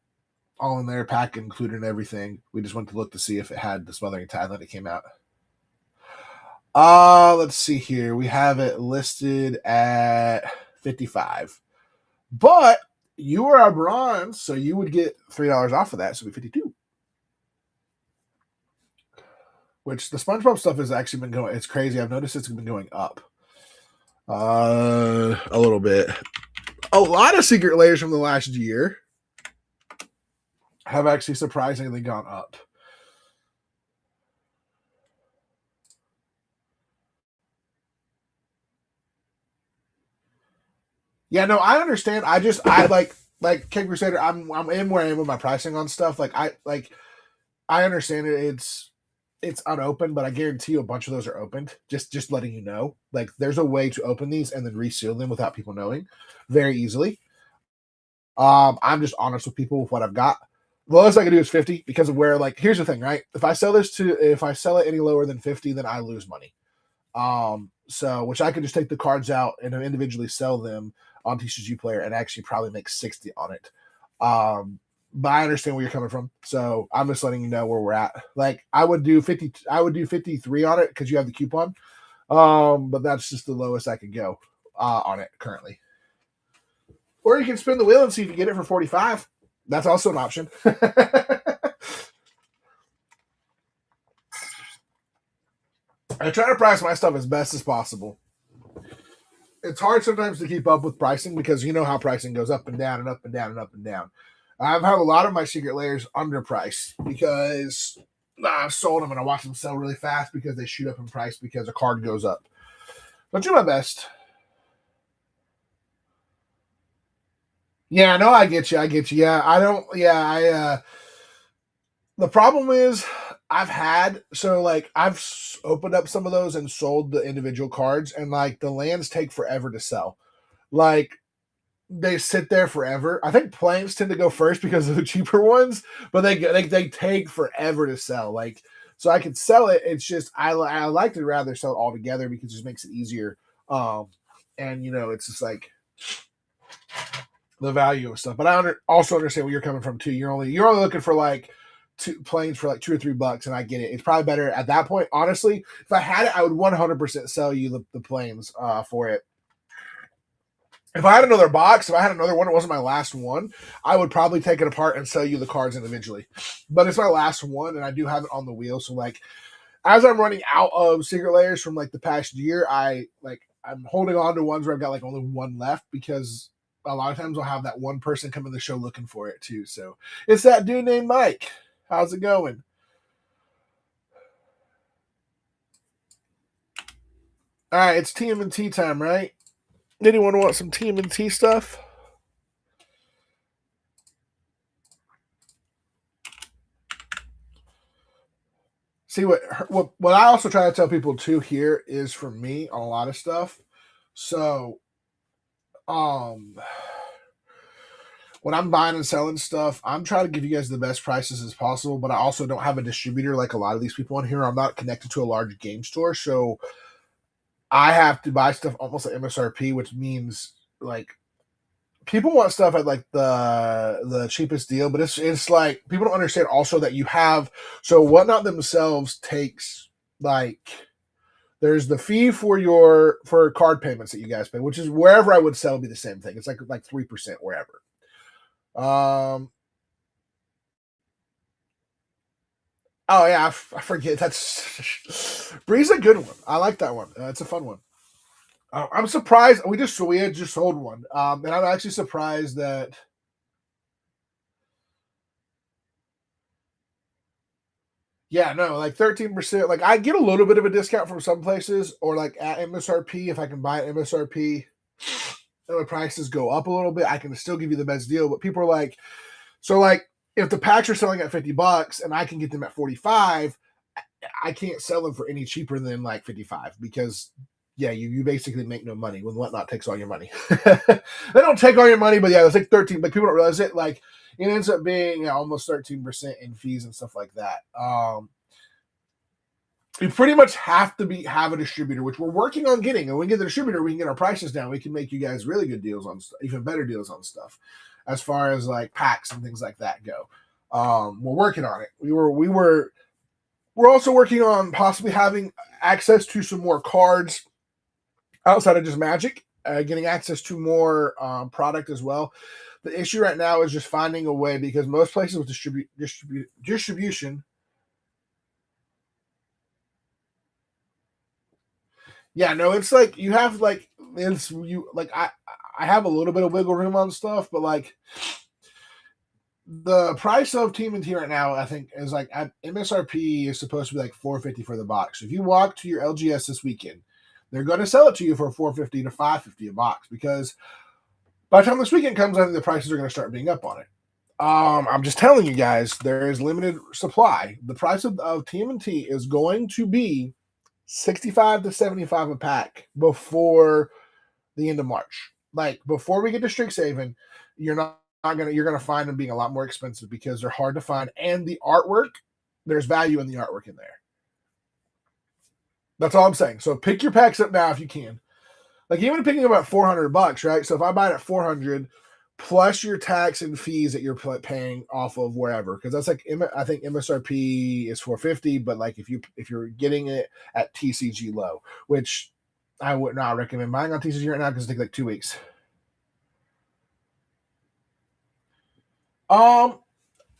all in there, pack included and everything. We just went to look to see if it had the Smothering Tithe when it came out. Let's see here. We have it listed at 55. But you are a bronze, so you would get $3 off of that, so it'd be 52. Which the SpongeBob stuff has actually been going. It's crazy. I've noticed it's been going up. A little bit. A lot of secret layers from the last year. have actually surprisingly gone up. Yeah, no, I understand. I like King Crusader. I'm in where I am with my pricing on stuff. I understand it. It's unopened, but I guarantee you a bunch of those are opened. Just letting you know. Like there's a way to open these and then reseal them without people knowing, very easily. I'm just honest with people with what I've got. The lowest I can do is 50 because of where like here's the thing, right? If I sell it any lower than 50, then I lose money. So which I could just take the cards out and individually sell them on TCG Player and actually probably make 60 on it. But I understand where you're coming from. So I'm just letting you know where we're at. Like I would do 50, I would do 53 on it because you have the coupon. But that's just the lowest I could go on it currently. Or you can spin the wheel and see if you get it for 45. That's also an option. I try to price my stuff as best as possible. It's hard sometimes to keep up with pricing because you know how pricing goes up and down and up and down and up and down. I've had a lot of my secret layers underpriced because I've sold them and I watch them sell really fast because they shoot up in price because a card goes up. But do my best. Yeah, no, I get you. I get you. Yeah, I don't. Yeah, the problem is I've opened up some of those and sold the individual cards, and like the lands take forever to sell. Like they sit there forever. I think planes tend to go first because of the cheaper ones, but they take forever to sell. Like so, I could sell it. It's just I like to rather sell it all together because it just makes it easier. Um, and it's just like the value of stuff. But also understand where you're coming from too. You're only looking for like two planes for like $2 or $3, and I get it. It's probably better at that point. Honestly, if I had it, I would 100% sell you the planes for it. If I had another box, if I had another one, it wasn't my last one, I would probably take it apart and sell you the cards individually. But it's my last one, and I do have it on the wheel. So like, as I'm running out of secret layers from like the past year, I'm holding on to ones where I've got like only one left because a lot of times I'll have that one person come in the show looking for it too. So it's that dude named Mike. How's it going? All right, it's TMNT time, right? Anyone want some TMNT stuff? See what I also try to tell people too here is for me on a lot of stuff. So when I'm buying and selling stuff, I'm trying to give you guys the best prices as possible, but I also don't have a distributor like a lot of these people on here. I'm not connected to a large game store, so I have to buy stuff almost at MSRP, which means like people want stuff at like the cheapest deal, but it's like people don't understand also that you have so Whatnot themselves takes like there's the fee for card payments that you guys pay, which is wherever I would sell would be the same thing. It's like 3% wherever. Um oh yeah, I forget that's Bree's a good one. I like that one. It's a fun one. I'm surprised we had just sold one, and I'm actually surprised that. Yeah, no, like 13%. Like I get a little bit of a discount from some places, or like at MSRP if I can buy at MSRP, and the prices go up a little bit, I can still give you the best deal. But people are like, so like if the packs are selling at $50 and I can get them at 45, I can't sell them for any cheaper than like 55 because yeah, you basically make no money when Whatnot takes all your money. They don't take all your money, but yeah, it's like 13. But people don't realize it. Like it ends up being almost 13% in fees and stuff like that. You pretty much have to have a distributor, which we're working on getting. And when we get the distributor, we can get our prices down. We can make you guys really good deals on stuff, even better deals on stuff, as far as like packs and things like that go. We're working on it. We're also working on possibly having access to some more cards outside of just Magic, getting access to more product as well. The issue right now is just finding a way because most places with distribution. Yeah, no, it's like you have like it's you like I have a little bit of wiggle room on stuff, but like the price of TMNT right now, I think, is like at MSRP is supposed to be like $450 for the box. So if you walk to your LGS this weekend, they're going to sell it to you for $450 to $550 a box, because by the time this weekend comes, I think the prices are going to start being up on it. I'm just telling you guys, there is limited supply. The price of TMNT is going to be 65 to 75 a pack before the end of March. Like before we get to Strixhaven, you're gonna find them being a lot more expensive because they're hard to find, and the artwork, there's value in the artwork in there. That's all I'm saying. So pick your packs up now if you can. Like even picking up at $400, right? So if I buy it at 400 plus your tax and fees that you're paying off of wherever, because that's like I think MSRP is 450, but like if you're getting it at TCG low, which I would not recommend buying on TCG right now because it takes like 2 weeks.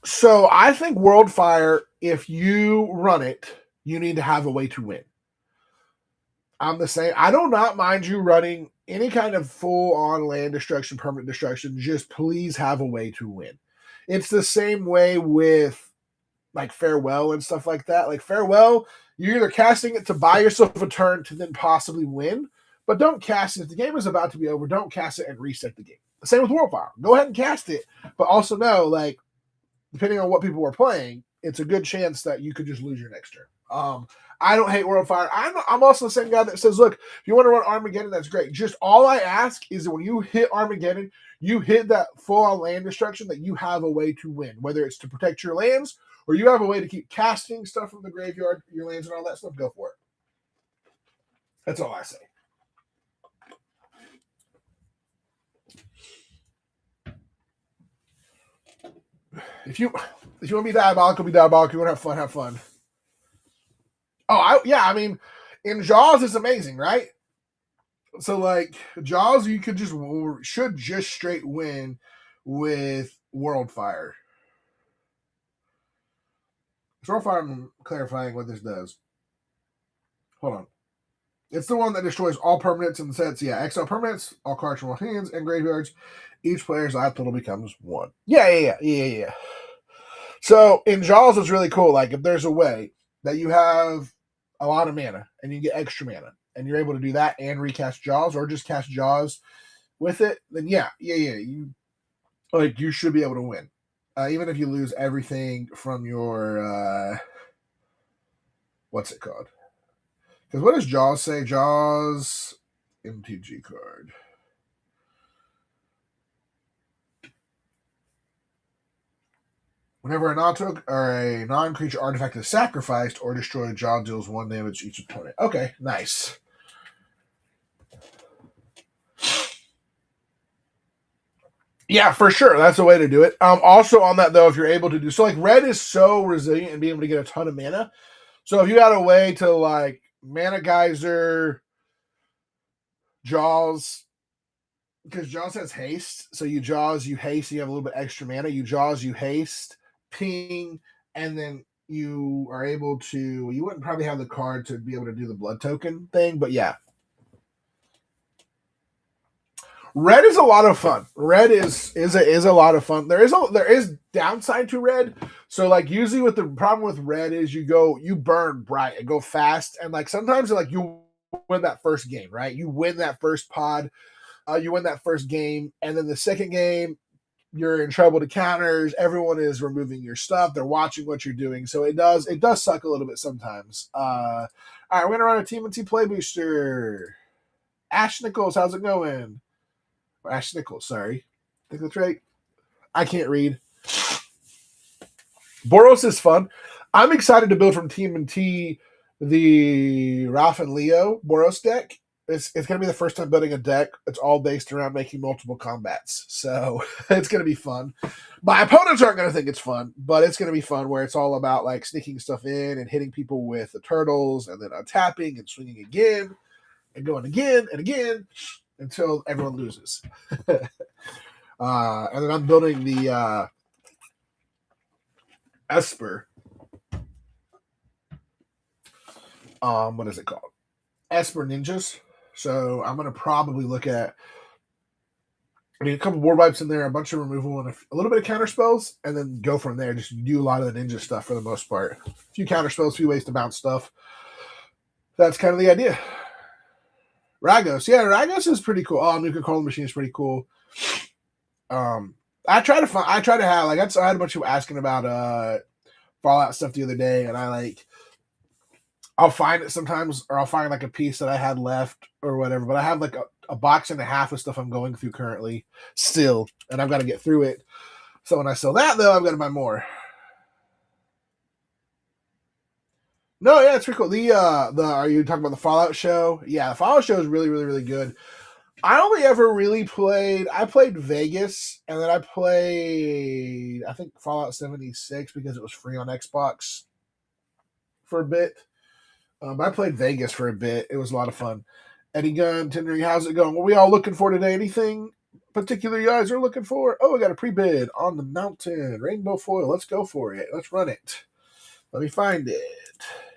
So I think Worldfire, if you run it, you need to have a way to win. I'm the same. I do not mind you running any kind of full on land destruction, permanent destruction. Just please have a way to win. It's the same way with like Farewell and stuff like that. Like Farewell, you're either casting it to buy yourself a turn to then possibly win, but don't cast it. If the game is about to be over, don't cast it and reset the game. The same with Worldfire. Go ahead and cast it, but also know, like, depending on what people are playing, it's a good chance that you could just lose your next turn. I don't hate Worldfire. I'm also the same guy that says, look, if you want to run Armageddon, that's great. Just all I ask is that when you hit Armageddon, you hit that full-on land destruction, that you have a way to win, whether it's to protect your lands or you have a way to keep casting stuff from the graveyard, your lands and all that stuff. Go for it. That's all I say. If you want to be diabolical, be diabolical. You want to have fun, have fun. I mean, in Jaws, it's amazing, right? So like Jaws, you should just straight win with Worldfire. Worldfire, I'm clarifying what this does. Hold on. It's the one that destroys all permanents in the sets. Yeah, exile permanents, all cards from all hands and graveyards. Each player's life total becomes 1. Yeah. So in Jaws, it's really cool. Like if there's a way that you have a lot of mana and you get extra mana, and you're able to do that and recast Jaws, or just cast Jaws with it, then you should be able to win, even if you lose everything from your what's it called? Because what does Jaws say? Jaws MTG card. Whenever a non-creature artifact is sacrificed or destroyed, Jaws deals 1 damage to each opponent. Okay, nice. Yeah, for sure. That's the way to do it. Also on that though, if you're able to do so, like red is so resilient and being able to get a ton of mana. So if you got a way to like Mana Geyser, Jaws, because Jaws has haste, so you Jaws, you haste, you have a little bit extra mana. You Jaws, you haste, ping, and then you are able to. You wouldn't probably have the card to be able to do the blood token thing, but yeah. Red is a lot of fun. Red is a lot of fun. There is downside to red. So like usually with the problem with red is you burn bright and go fast, and like sometimes like you win that first game, right? You win that first pod, you win that first game, and then the second game you're in trouble to counters. Everyone is removing your stuff. They're watching what you're doing, so it does suck a little bit sometimes. All right, we're gonna run a TMNT play booster. Ash Nichols, how's it going? Ash Nichols, sorry. I think that's right. I can't read. Boros is fun. I'm excited to build from TMNT the Ralph and Leo Boros deck. It's going to be the first time building a deck. It's all based around making multiple combats. So it's going to be fun. My opponents aren't going to think it's fun, but it's going to be fun where it's all about like sneaking stuff in and hitting people with the turtles and then untapping and swinging again and going again and again until everyone loses. And then I'm building the Esper. What is it called? Esper Ninjas. So I'm going to probably look at I mean, a couple board wipes in there, a bunch of removal, and a little bit of counter spells, and then go from there. Just do a lot of the ninja stuff for the most part. A few counter spells, a few ways to bounce stuff. That's kind of the idea. Ragos, yeah, Ragos is pretty cool. Oh, Nuka Cola Machine is pretty cool. I try to have like I had a bunch of people asking about Fallout stuff the other day, and I'll find it sometimes, or I'll find like a piece that I had left or whatever. But I have like a box and a half of stuff I'm going through currently still, and I've got to get through it. So when I sell that, though, I've got to buy more. No, yeah, it's pretty cool. The are you talking about the Fallout show? Yeah, the Fallout show is really, really, really good. I only ever really played. I played Vegas, and then I played I think Fallout 76 because it was free on Xbox for a bit. I played Vegas for a bit. It was a lot of fun. Eddie Gunn, Tendering, how's it going? What are we all looking for today? Anything particular you guys are looking for? Oh, we got a pre-bid on the mountain. Rainbow foil. Let's go for it. Let's run it. Let me find it.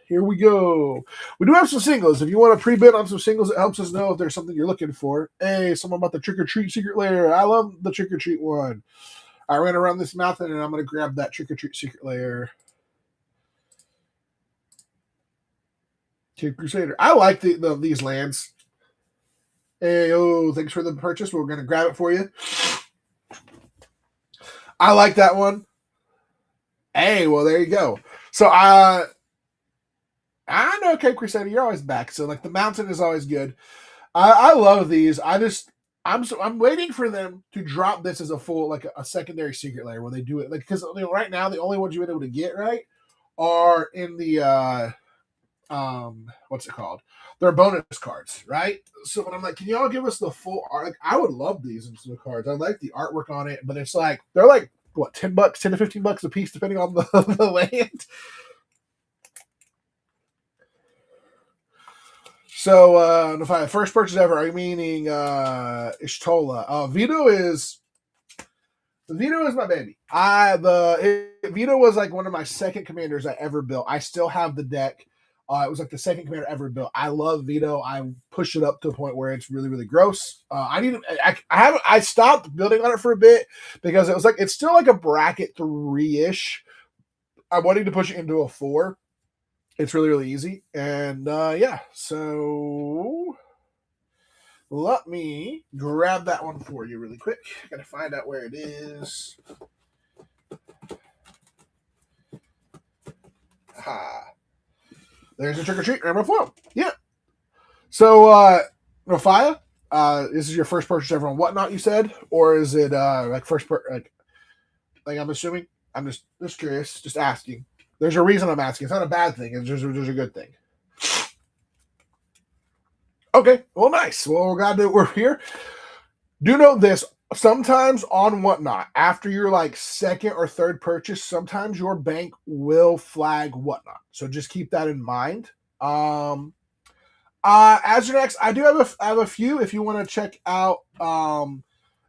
Here we go. We do have some singles. If you want to pre-bid on some singles, it helps us know if there's something you're looking for. Hey, someone about the trick-or-treat secret lair. I love the trick-or-treat one. I ran around this mountain, and I'm going to grab that trick-or-treat secret lair. Cape Crusader. I like these lands. Hey, oh, thanks for the purchase. We're going to grab it for you. I like that one. Hey, well, there you go. So, I know Cape Crusader, you're always back. So, like, the mountain is always good. I love these. I'm waiting for them to drop this as a full, like, a secondary secret layer where they do it. Like, because right now, the only ones you've been able to get, right, are in the, what's it called? They're bonus cards, right? So when I'm like, can y'all give us the full art? Like, I would love these instead of cards. I like the artwork on it, but it's like they're like what, $10, $10 to $15 a piece, depending on the land. So if I first purchase ever, are you meaning Ishtola? Vito is my baby. Vito was like one of my second commanders I ever built. I still have the deck. It was like the second commander ever built. I love Vito. I push it up to a point where it's really, really gross. I stopped building on it for a bit because it was like it's still like a bracket 3-ish. I'm wanting to push it into a 4. It's really, really easy. And yeah, so let me grab that one for you really quick. Gotta find out where it is. Ha. There's a trick or treat rainbow foil. Yeah. So, Rafia, this is your first purchase ever on Whatnot, you said, or is it like like I'm assuming? I'm just curious, just asking. There's a reason I'm asking. It's not a bad thing. It's just a good thing. Okay. Well, nice. Well, we're glad that we're here. Do note this. Sometimes on Whatnot, after your like second or third purchase, sometimes your bank will flag Whatnot. So just keep that in mind. As your next, I do have a few. If you want to check out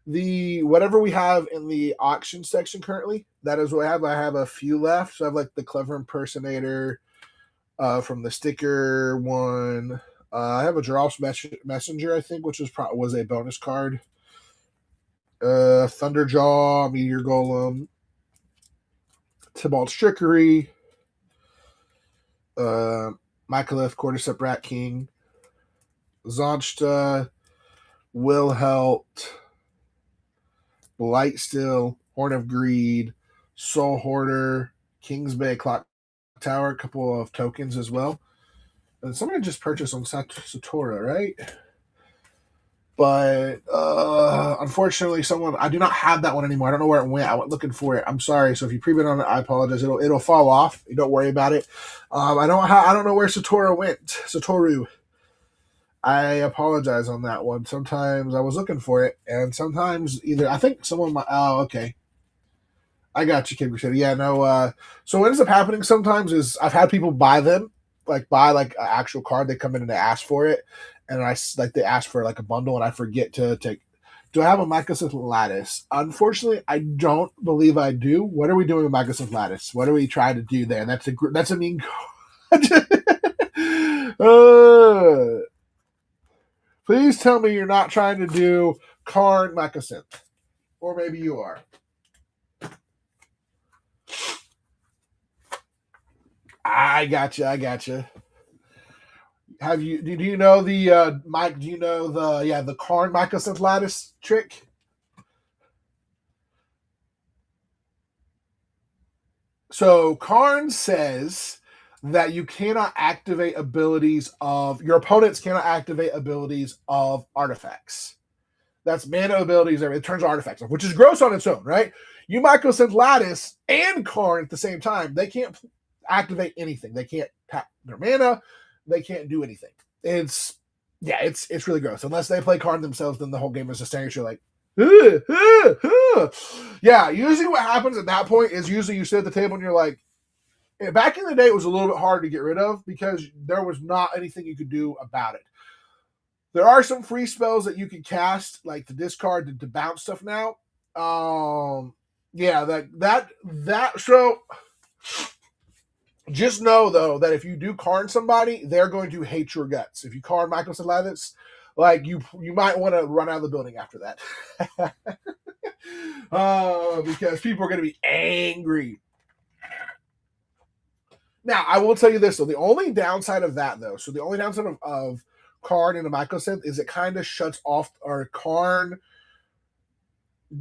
the whatever we have in the auction section currently, that is what I have. I have a few left. So I have like the Clever Impersonator from the sticker one. I have a Drops Messenger, I think, which was a bonus card. Thunderjaw, Meteor Golem, Tybalt's Trickery, Mycalith, Cordyceps Rat King, Zonsta, Wilhelt, Blightstill, Horn of Greed, Soul Hoarder, Kingsbay Clock Tower, a couple of tokens as well. And somebody just purchased on Satora, right? But unfortunately, I do not have that one anymore. I don't know where it went. I went looking for it. I'm sorry. So if you pre-bid on it, I apologize. It'll fall off. Don't worry about it. I don't know where Satora went. Satoru. I apologize on that one. Sometimes I was looking for it, and sometimes either I think someone might. Oh, okay. I got you, Kid Crusader. Yeah, no. So what ends up happening sometimes is I've had people buy them, buy an actual card. They come in and they ask for it, and they ask for like a bundle, and I forget to take. Do I have a Mycosynth Lattice? Unfortunately, I don't believe I do. What are we doing with Mycosynth Lattice? What are we trying to do there? That's a mean. Please tell me you're not trying to do Karn Mycosynth. Or maybe you are. I gotcha. Do you know the Mike? Do you know the Karn Mycosynth lattice trick? So Karn says that you cannot activate abilities of your opponents cannot activate abilities of artifacts. That's mana abilities. It turns artifacts off, which is gross on its own, right? You Mycosynth Lattice and Karn at the same time. They can't activate anything. They can't tap their mana. They can't do anything. It's really gross. Unless they play Karn themselves, then the whole game is just standing. You're like, yeah. Usually, what happens at that point is usually you sit at the table and you're like, back in the day, it was a little bit hard to get rid of because there was not anything you could do about it. There are some free spells that you can cast, like to discard to bounce stuff now. Yeah, that. So just know though that if you do Karn somebody, they're going to hate your guts. If you Karn Michael Salavitz, like you might want to run out of the building after that. Because people are going to be angry. Now, I will tell you this though. The only downside of that though, so the only downside of Karn and a Mycosynth is it kind of shuts off, or Karn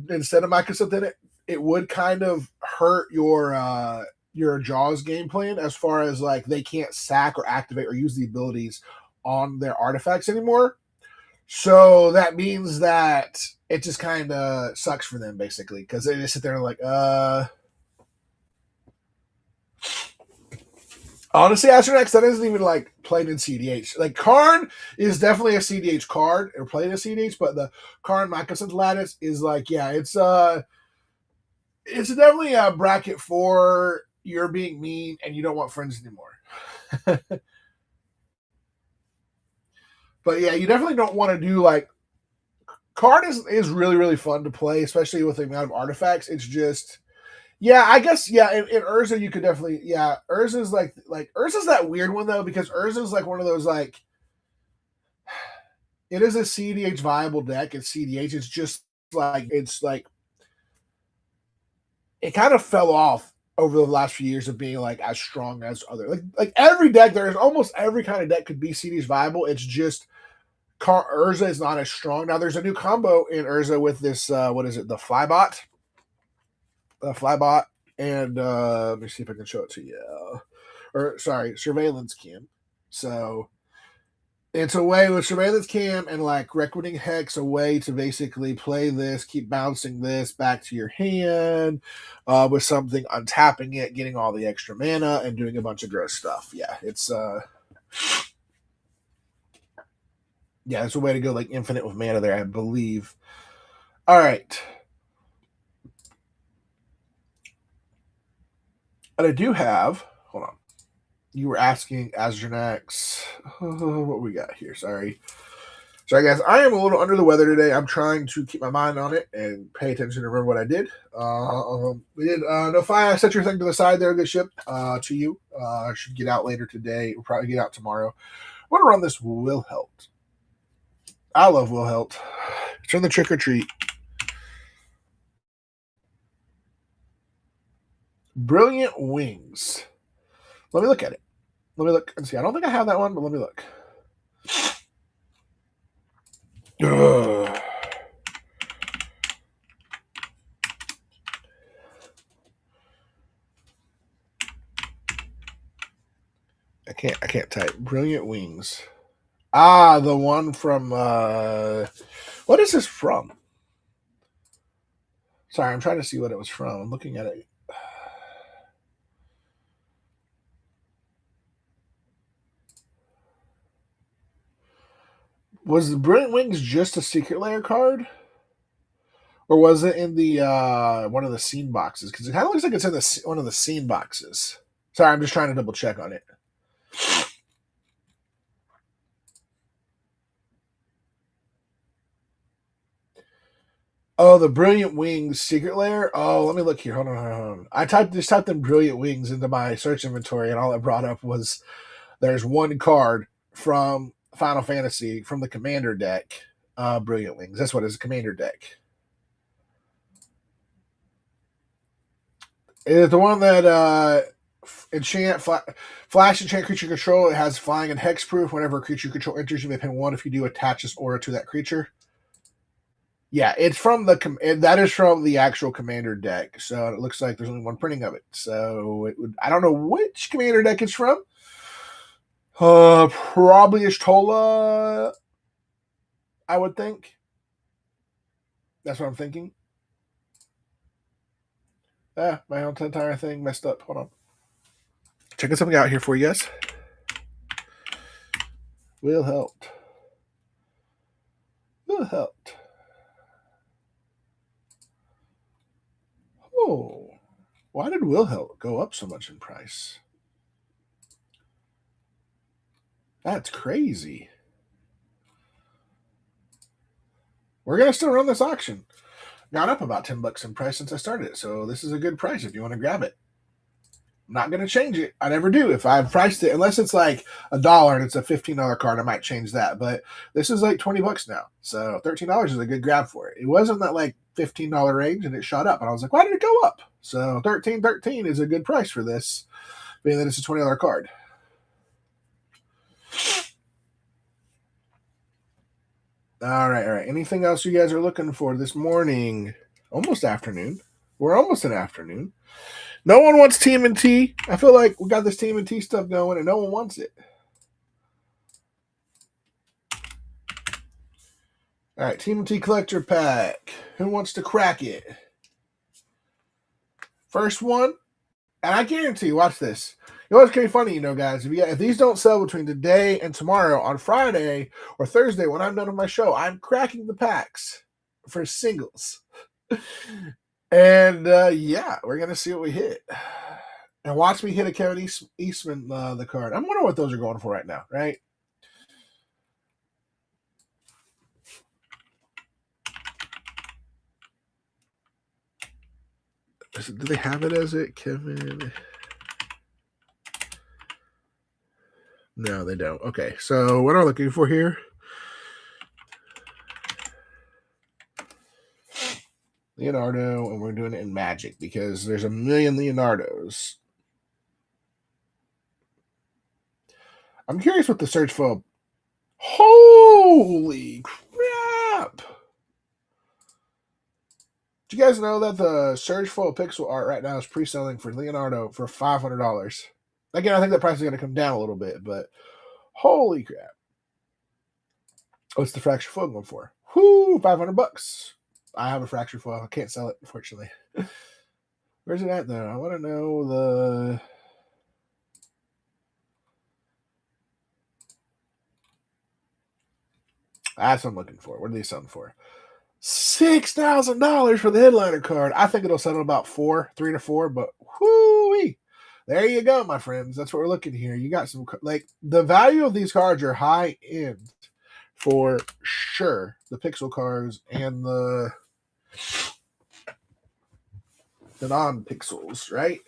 instead of Mycosynth in it, it would kind of hurt your Jaws game plan as far as like they can't sack or activate or use the abilities on their artifacts anymore. So that means that it just kind of sucks for them basically because they just sit there and like, honestly, Astronex, that isn't even like played in CDH. Like Karn is definitely a CDH card or played in CDH, but the Karn Mycosynth Lattice is like, yeah, it's definitely a bracket for you're being mean and you don't want friends anymore. But yeah, you definitely don't want to do like Karn is really, really fun to play, especially with the amount of artifacts. It's just yeah, I guess yeah. In Urza, you could definitely yeah. Urza's like Urza's that weird one though because Urza's like one of those like it is a CDH viable deck. It's CDH. It's just like it kind of fell off over the last few years of being like as strong as other like every deck. There's almost every kind of deck could be CDH viable. It's just Urza is not as strong. Now there's a new combo in Urza with this what is it? The Flybot. Flybot and let me see if I can show it to you. Or sorry, surveillance cam. So it's a way with surveillance cam and like reckoning hex, a way to basically play this, keep bouncing this back to your hand with something, untapping it, getting all the extra mana, and doing a bunch of gross stuff. Yeah, it's a way to go like infinite with mana there, I believe. All right. And I do have, hold on. You were asking Azurnax, what we got here? Sorry, guys. I am a little under the weather today. I'm trying to keep my mind on it and pay attention to remember what I did. We did Nofia. Set your thing to the side there. Good ship to you. Should get out later today. We'll probably get out tomorrow. I want to run this Wilhelt. I love Wilhelt. It's in the trick or treat. Brilliant Wings. Let me look at it. Let me look and see. I don't think I have that one, but let me look. Ugh. I can't type. Brilliant Wings. Ah, the one from what is this from? Sorry, I'm trying to see what it was from. I'm looking at it. Was the Brilliant Wings just a Secret Lair card? Or was it in the one of the scene boxes? Because it kind of looks like it's in one of the scene boxes. Sorry, I'm just trying to double check on it. Oh, the Brilliant Wings Secret Lair. Oh, let me look here. Hold on. I typed in Brilliant Wings into my search inventory, and all it brought up was there's one card from Final Fantasy from the Commander deck. Brilliant Wings. That's what it is, a Commander deck. It's the one that flash enchant creature control. It has flying and hexproof. Whenever a creature you control enters, you may pay 1 if you do attach this aura to that creature. Yeah, it's from that is from the actual Commander deck. So it looks like there's only one printing of it. So I don't know which Commander deck it's from. Probably Ishtola, I would think. That's what I'm thinking. My entire thing messed up. Hold on. Checking something out here for you guys. Will help. Oh, why did Wilhelm go up so much in price? That's crazy. We're going to still run this auction. Gone up about $10 in price since I started it, so this is a good price if you want to grab it. I'm not going to change it. I never do. If I've priced it, unless it's like $1 and it's a $15 card, I might change that. But this is like $20 now, so $13 is a good grab for it. It wasn't that like $15 range, and it shot up, and I was like, why did it go up? So $13 is a good price for this, being that it's a $20 card. All right. Anything else you guys are looking for this morning? Almost afternoon. We're almost in afternoon. No one wants TMNT. I feel like we got this TMNT stuff going, and no one wants it. All right, TMNT Collector Pack. Who wants to crack it? First one, and I guarantee you, watch this. You know what's kind of funny, guys? If these don't sell between today and tomorrow, on Friday or Thursday when I'm done with my show, I'm cracking the packs for singles. And yeah, we're gonna see what we hit. And watch me hit a Kevin Eastman the card. I'm wondering what those are going for right now, right? Do they have it as it, Kevin? No, they don't. Okay, so what am I looking for here? Leonardo, and we're doing it in Magic because there's a million Leonardos. I'm curious what the search for. Holy crap! Do you guys know that the Surge Foil Pixel art right now is pre-selling for Leonardo for $500? Again, I think that price is going to come down a little bit, but holy crap. What's the Fracture Foil going for? Whoo, $500. I have a Fracture Foil. I can't sell it, unfortunately. Where's it at, though? I want to know the... That's what I'm looking for. What are they selling for? $6,000 for the headliner card. I think it'll settle about 3 to 4, but whoo-wee. There you go, my friends. That's what we're looking here. You got some, like, the value of these cards are high end for sure. The pixel cards and the non-pixels, right?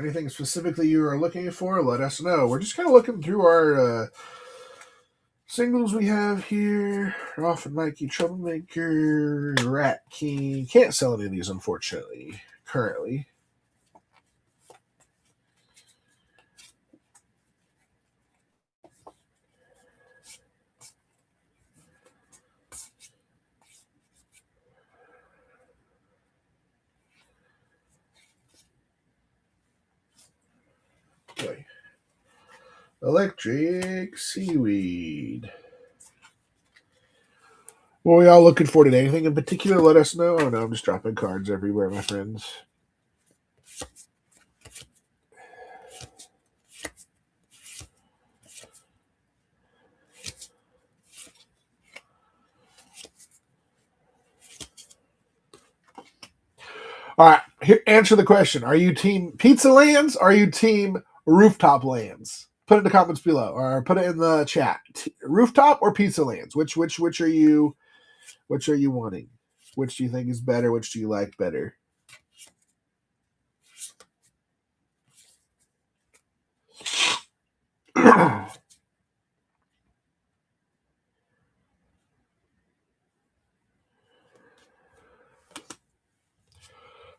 Anything specifically you are looking for, let us know. We're just kind of looking through our singles we have here. Off and Mikey, Troublemaker, Rat King. Can't sell any of these, unfortunately, currently. Okay. Electric Seaweed. What are we all looking for today? Anything in particular? Let us know. Oh, no, I'm just dropping cards everywhere, my friends. All right, answer the question. Are you team Pizza Lands or are you team Rooftop Lands? Put it in the comments below, or put it in the chat. Rooftop or pizza lands? Which are you wanting? Which do you think is better? Which do you like better?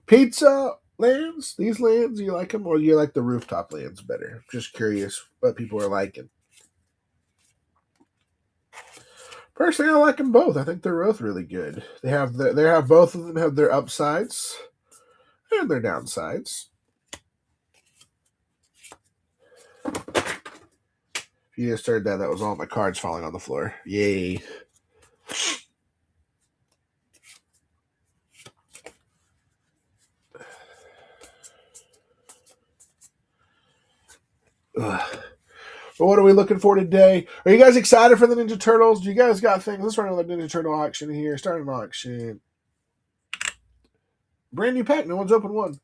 Pizza lands? These lands, do you like them, or do you like the rooftop lands better? Just curious what people are liking. Personally, I like them both. I think they're both really good. They have both of them have their upsides and their downsides. If you just heard that, that was all my cards falling on the floor. Yay. Ugh. But what are we looking for today? Are you guys excited for the Ninja Turtles? Do you guys got things? Let's run another Ninja Turtle auction here. Start an auction. Brand new pack. No one's opened one.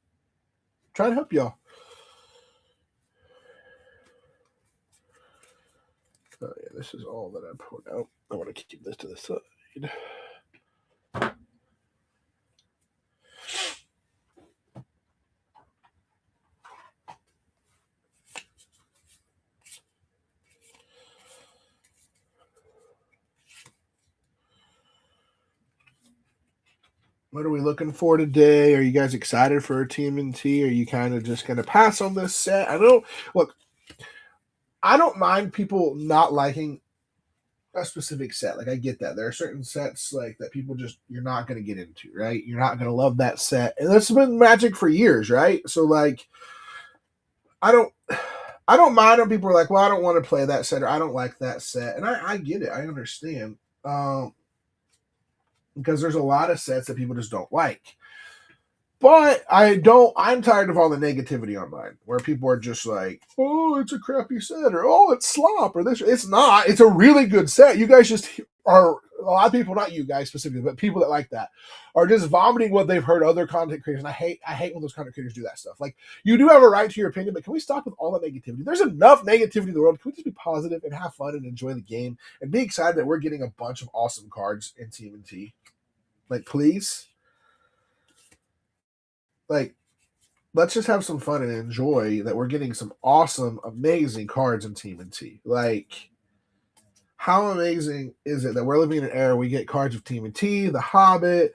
Trying to help y'all. Oh, yeah, this is all that I put out. I want to keep this to the side. What are we looking for today? Are you guys excited for TMNT? Are you kind of just going to pass on this set? I don't look. I don't mind people not liking a specific set. Like I get that. There are certain sets like that people just you're not going to get into, right? You're not going to love that set, and that's been Magic for years, right? So like, I don't mind when people are like, well, I don't want to play that set or I don't like that set, and I get it. I understand. Because there's a lot of sets that people just don't like. But I'm tired of all the negativity online where people are just like, oh, it's a crappy set, or oh, it's slop, or this. It's not. It's a really good set. You guys just are, a lot of people, not you guys specifically, but people that like that are just vomiting what they've heard other content creators. And I hate when those content creators do that stuff. Like, you do have a right to your opinion, but can we stop with all the negativity? There's enough negativity in the world. Can we just be positive and have fun and enjoy the game and be excited that we're getting a bunch of awesome cards in TMNT? Like, please. Like, let's just have some fun and enjoy that we're getting some awesome, amazing cards in TMNT. Like, how amazing is it that we're living in an era where we get cards of TMNT, The Hobbit,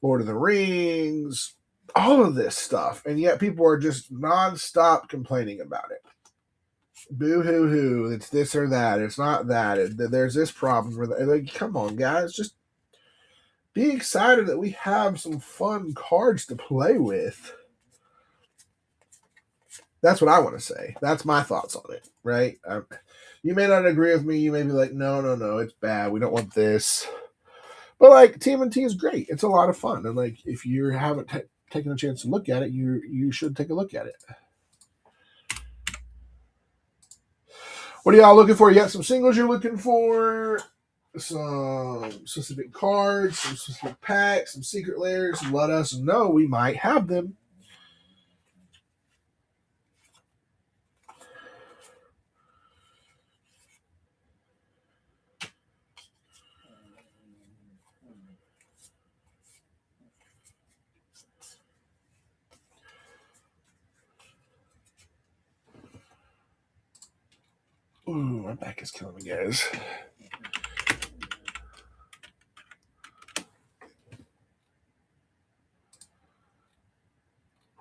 Lord of the Rings, all of this stuff, and yet people are just nonstop complaining about it. Boo hoo hoo! It's this or that. It's not that. There's this problem. Like, come on, guys, just be excited that we have some fun cards to play with. That's what I want to say. That's my thoughts on it, right? You may not agree with me. You may be like, no, it's bad. We don't want this. But like, TMNT is great. It's a lot of fun, and like, if you haven't taken a chance to look at it, you should take a look at it. What are y'all looking for? You got some singles you're looking for, some specific cards, some specific packs, some secret layers. Let us know. We might have them. Ooh, my back is killing me, guys.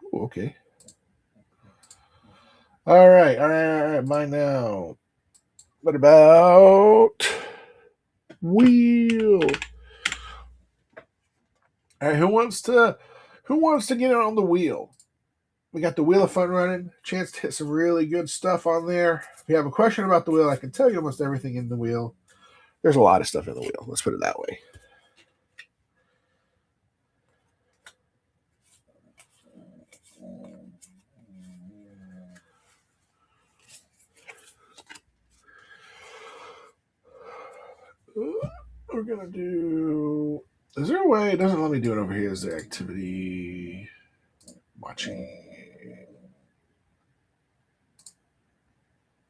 Ooh, okay. All right. Mine now. What about wheel? All right, who wants to get in on the wheel? We got the Wheel of Fun running. Chance to hit some really good stuff on there. If you have a question about the wheel, I can tell you almost everything in the wheel. There's a lot of stuff in the wheel. Let's put it that way. We're gonna do. Is there a way? It doesn't let me do it over here. Is there activity watching?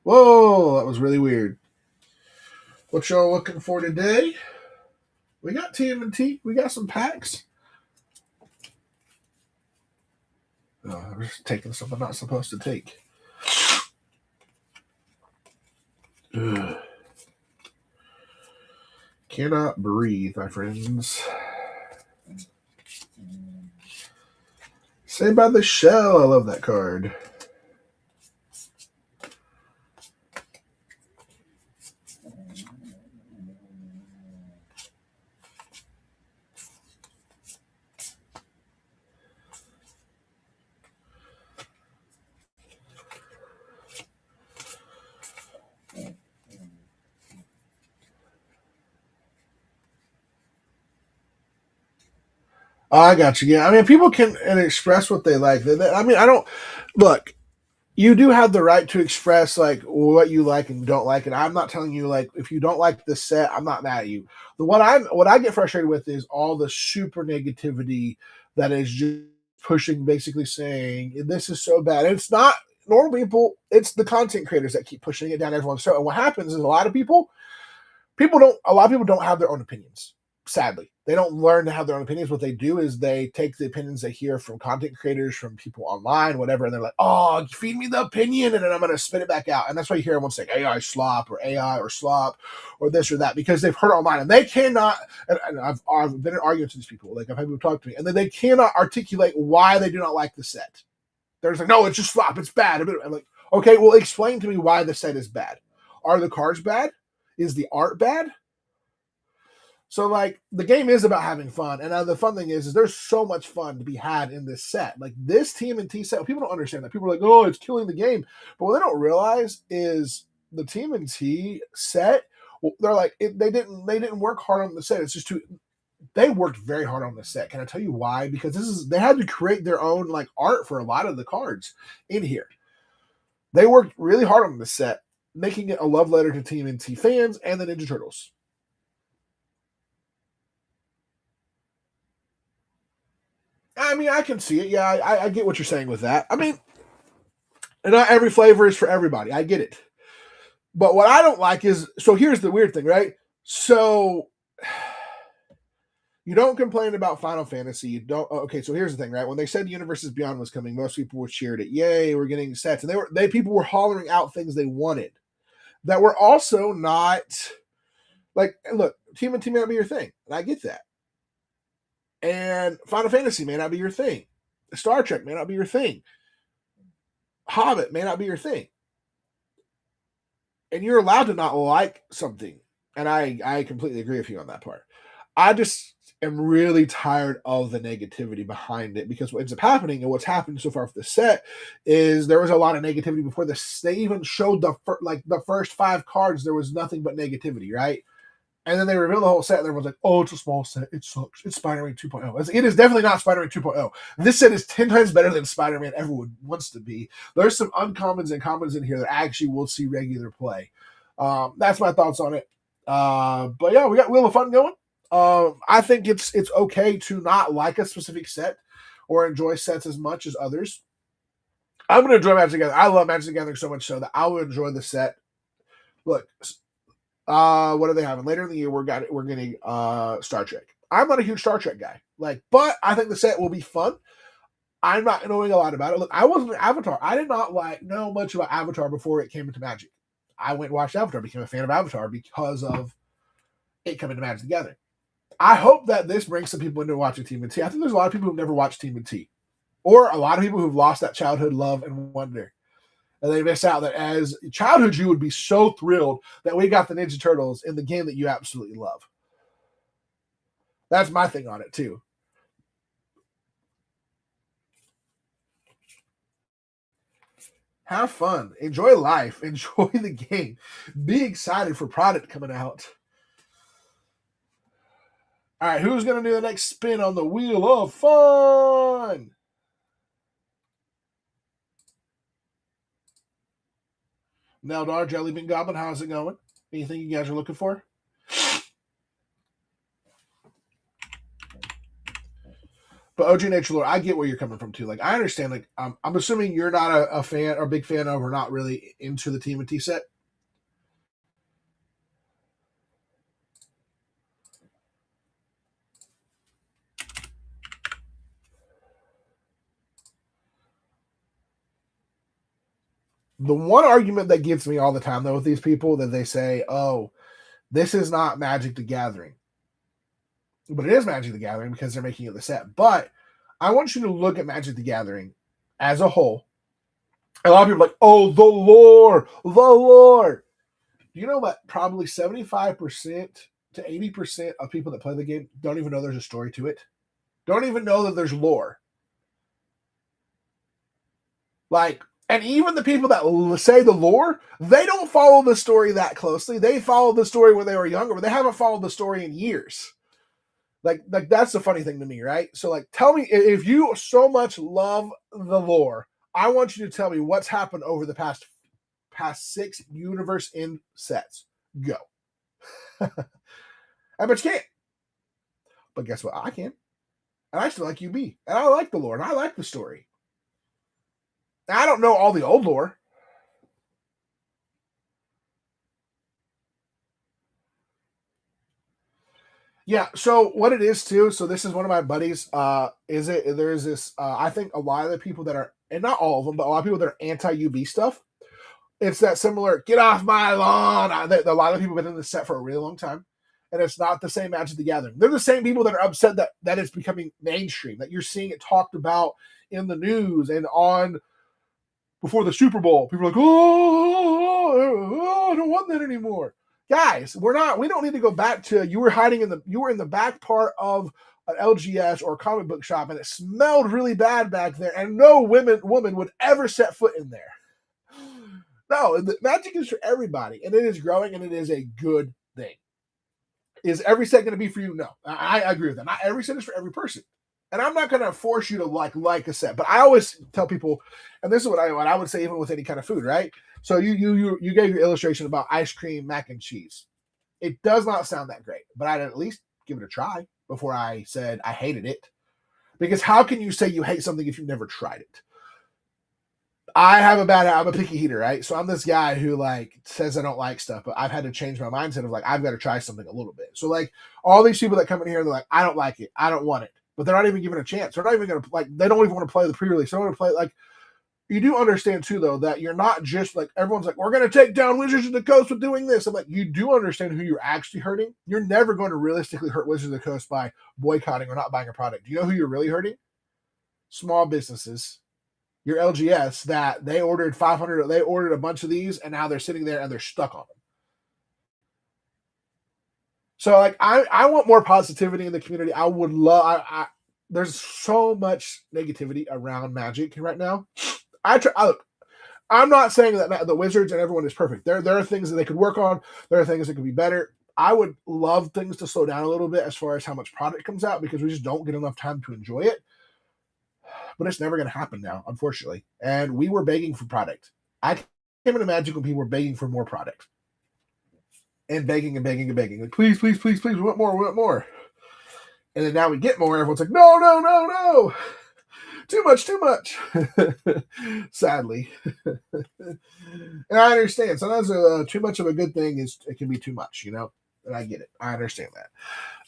Whoa, that was really weird. What y'all looking for today? We got TMNT. We got some packs. Oh, I'm just taking something I'm not supposed to take. Ugh. Cannot breathe, my friends. Saved by the Shell. I love that card. Oh, I got you. Yeah, I mean, people can express what they like. I mean, I don't look. You do have the right to express like what you like and don't like, and I'm not telling you like if you don't like this set, I'm not mad at you. What I get frustrated with is all the super negativity that is just pushing, basically saying this is so bad. And it's not normal people; it's the content creators that keep pushing it down everyone's throat. And what happens is a lot of people don't have their own opinions. Sadly, they don't learn to have their own opinions. What they do is they take the opinions they hear from content creators, from people online, whatever, and they're like, "Oh, feed me the opinion," and then I'm going to spit it back out. And that's why you hear everyone saying AI slop or AI or slop or this or that because they've heard it online and they cannot. And I've been in arguments with these people. Like I've had people talk to me, and then they cannot articulate why they do not like the set. They're just like, "No, it's just slop. It's bad." I'm like, "Okay, well, explain to me why the set is bad. Are the cards bad? Is the art bad?" So like the game is about having fun, and the fun thing is there's so much fun to be had in this set. Like this TMNT set, people don't understand that. People are like, "Oh, it's killing the game," but what they don't realize is the TMNT set. Well, they're like they didn't work hard on the set. It's just too. They worked very hard on the set. Can I tell you why? Because they had to create their own like art for a lot of the cards in here. They worked really hard on the set, making it a love letter to TMNT fans and the Ninja Turtles. I mean, I can see it. Yeah, I get what you're saying with that. I mean, not every flavor is for everybody. I get it. But what I don't like is so here's the weird thing, right? So you don't complain about Final Fantasy. You don't. Okay, so here's the thing, right? When they said Universes Beyond was coming, most people were cheered it. Yay, we're getting sets, and people were hollering out things they wanted that were also not like. Look, TMNT may not be your thing, and I get that. And Final Fantasy may not be your thing. Star Trek may not be your thing. Hobbit may not be your thing. And you're allowed to not like something. And I completely agree with you on that part. I just am really tired of the negativity behind it because what ends up happening and what's happened so far with the set is there was a lot of negativity before this. They even showed the first 5 cards. There was nothing but negativity, right? And then they reveal the whole set, and everyone's like, "Oh, it's a small set. It sucks. It's Spider-Man 2.0." It is definitely not Spider-Man 2.0. This set is 10 times better than Spider-Man ever wants to be. There's some uncommons and commons in here that actually will see regular play. That's my thoughts on it. But yeah, we got Wheel of Fun going. I think it's okay to not like a specific set or enjoy sets as much as others. I'm going to enjoy Magic the Gathering. I love Magic the Gathering so much so that I will enjoy the set. Look, what are they having later in the year? We're getting Star Trek. I'm not a huge Star Trek guy, but I think the set will be fun. I'm not knowing a lot about it. Look, I wasn't an Avatar. I did not know much about Avatar before it came into Magic. I went and watched Avatar, became a fan of Avatar because of it coming to Magic the Gathering. I hope that this brings some people into watching TMNT. I think there's a lot of people who've never watched TMNT, or a lot of people who've lost that childhood love and wonder. And they miss out that as childhood, you would be so thrilled that we got the Ninja Turtles in the game that you absolutely love. That's my thing on it, too. Have fun. Enjoy life. Enjoy the game. Be excited for product coming out. All right, who's going to do the next spin on the Wheel of Fun? Neldar, Jellybean Goblin, how's it going? Anything you guys are looking for? But OG Nature Lore, I get where you're coming from too. Like I understand. Like I'm assuming you're not a fan or a big fan of, or not really into the TMNT set. The one argument that gets me all the time though with these people that they say, "Oh, this is not Magic the Gathering," but it is Magic the Gathering because they're making it the set. But I want you to look at Magic the Gathering as a whole. A lot of people are like, "Oh, the lore, the lore." Do you know that probably 75% to 80% of people that play the game don't even know there's a story to it? Don't even know that there's lore. Like, and even the people that say the lore, they don't follow the story that closely. They followed the story when they were younger, but they haven't followed the story in years. Like that's the funny thing to me, right? So, like, tell me if you so much love the lore. I want you to tell me what's happened over the past 6 universe end sets. Go. I bet you can't. But guess what? I can. And I still like UB. And I like the lore. And I like the story. Now, I don't know all the old lore. Yeah, so what it is too, so this is one of my buddies, there's this, I think a lot of the people that are, and not all of them, but a lot of people that are anti-UB stuff, it's that similar, get off my lawn. A lot of people have been in this set for a really long time, and it's not the same Magic the Gathering. They're the same people that are upset that it's becoming mainstream, that you're seeing it talked about in the news and on before the Super Bowl. People are like, oh, I don't want that anymore. Guys, we don't need to go back to you were in the back part of an LGS or a comic book shop and it smelled really bad back there, and no woman would ever set foot in there. No, the Magic is for everybody, and it is growing, and it is a good thing. Is every set going to be for you? No, I agree with that. Not every set is for every person, and I'm not going to force you to like a set. But I always tell people, and this is what I would say even with any kind of food, right? So you gave your illustration about ice cream, mac and cheese. It does not sound that great, but I'd at least give it a try before I said I hated it. Because how can you say you hate something if you've never tried it? I'm a picky eater, right? So I'm this guy who like says I don't like stuff, but I've had to change my mindset of like, I've got to try something a little bit. So like all these people that come in here, they're like, I don't like it. I don't want it. But they're not even given a chance. They're not even going to like, they don't even want to play the pre-release. They don't want to play like, you do understand too, though, that you're not just like, everyone's like, we're going to take down Wizards of the Coast with doing this. I'm like, you do understand who you're actually hurting. You're never going to realistically hurt Wizards of the Coast by boycotting or not buying a product. Do you know who you're really hurting? Small businesses, your LGS that they ordered a bunch of these and now they're sitting there and they're stuck on them. So like I want more positivity in the community. I would love there's so much negativity around Magic right now. I'm not saying that the Wizards and everyone is perfect. There are things that they could work on. There are things that could be better. I would love things to slow down a little bit as far as how much product comes out because we just don't get enough time to enjoy it. But it's never going to happen now, unfortunately. And we were begging for product. I came into Magic when people were begging for more product. And begging and begging and begging. Like, please, please, please, please, we want more, we want more. And then now we get more. Everyone's like, no, no, no, no. Too much, too much. Sadly. And I understand. Sometimes too much of a good thing it can be too much, you know? And I get it. I understand that.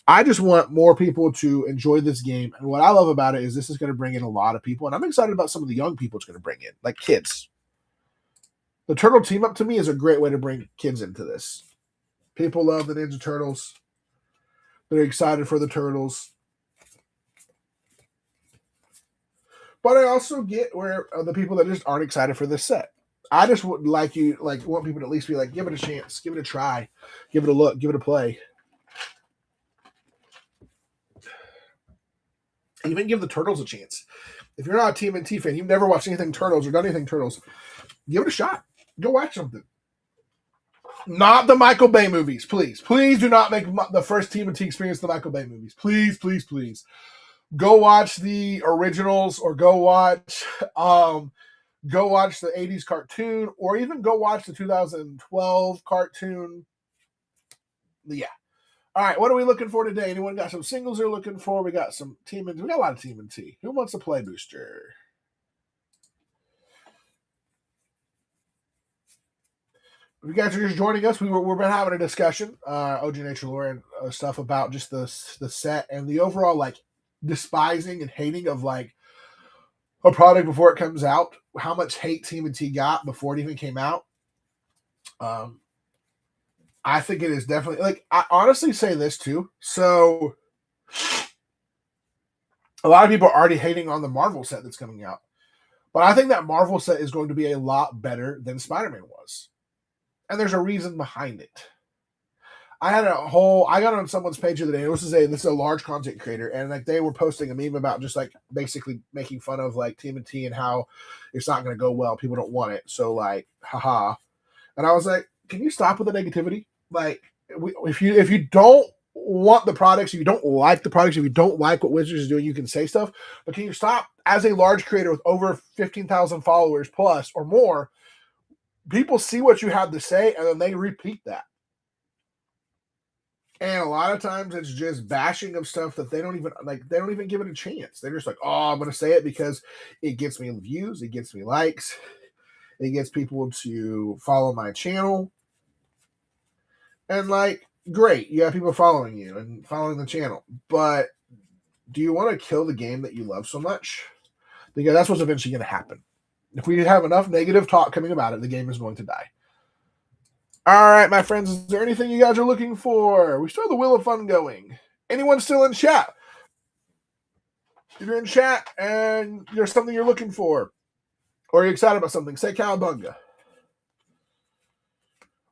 I just want more people to enjoy this game. And what I love about it is this is going to bring in a lot of people. And I'm excited about some of the young people it's going to bring in, like kids. The Turtle Team Up to me is a great way to bring kids into this. People love the Ninja Turtles. They're excited for the Turtles. But I also get where the people that just aren't excited for this set. I just would want people to at least be like, give it a chance, give it a try, give it a look, give it a play. Even give the Turtles a chance. If you're not a TMNT fan, you've never watched anything Turtles or done anything Turtles, give it a shot. Go watch something. Not the Michael Bay movies, please. Please do not make the first TMNT experience the Michael Bay movies. Please, please, please. Go watch the originals or go watch the 80s cartoon or even go watch the 2012 cartoon. Yeah. All right, what are we looking for today? Anyone got some singles they're looking for? We got some team. We got a lot of team and T. Who wants a play booster? If you guys are just joining us, we've been having a discussion, OG Nature Lore and stuff about just the set and the overall like despising and hating of like a product before it comes out. How much hate Team and T got before it even came out. I think it is definitely like I honestly say this too. So a lot of people are already hating on the Marvel set that's coming out, but I think that Marvel set is going to be a lot better than Spider-Man was. And there's a reason behind it. I got on someone's page the other day. This is a large content creator, and like they were posting a meme about just like basically making fun of like Team and T and how it's not going to go well. People don't want it, so like, haha. And I was like, can you stop with the negativity? Like, if you don't want the products, if you don't like the products, if you don't like what Wizards is doing, you can say stuff. But can you stop as a large creator with over 15,000 followers plus or more? People see what you have to say and then they repeat that. And a lot of times it's just bashing of stuff that they don't even give it a chance. They're just like, oh, I'm going to say it because it gets me views, it gets me likes, it gets people to follow my channel. And like, great, you have people following you and following the channel. But do you want to kill the game that you love so much? Because that's what's eventually going to happen. If we have enough negative talk coming about it, the game is going to die. All right, my friends, is there anything you guys are looking for? We still have the Wheel of Fun going. Anyone still in chat? If you're in chat and there's something you're looking for, or you're excited about something, say Cowabunga.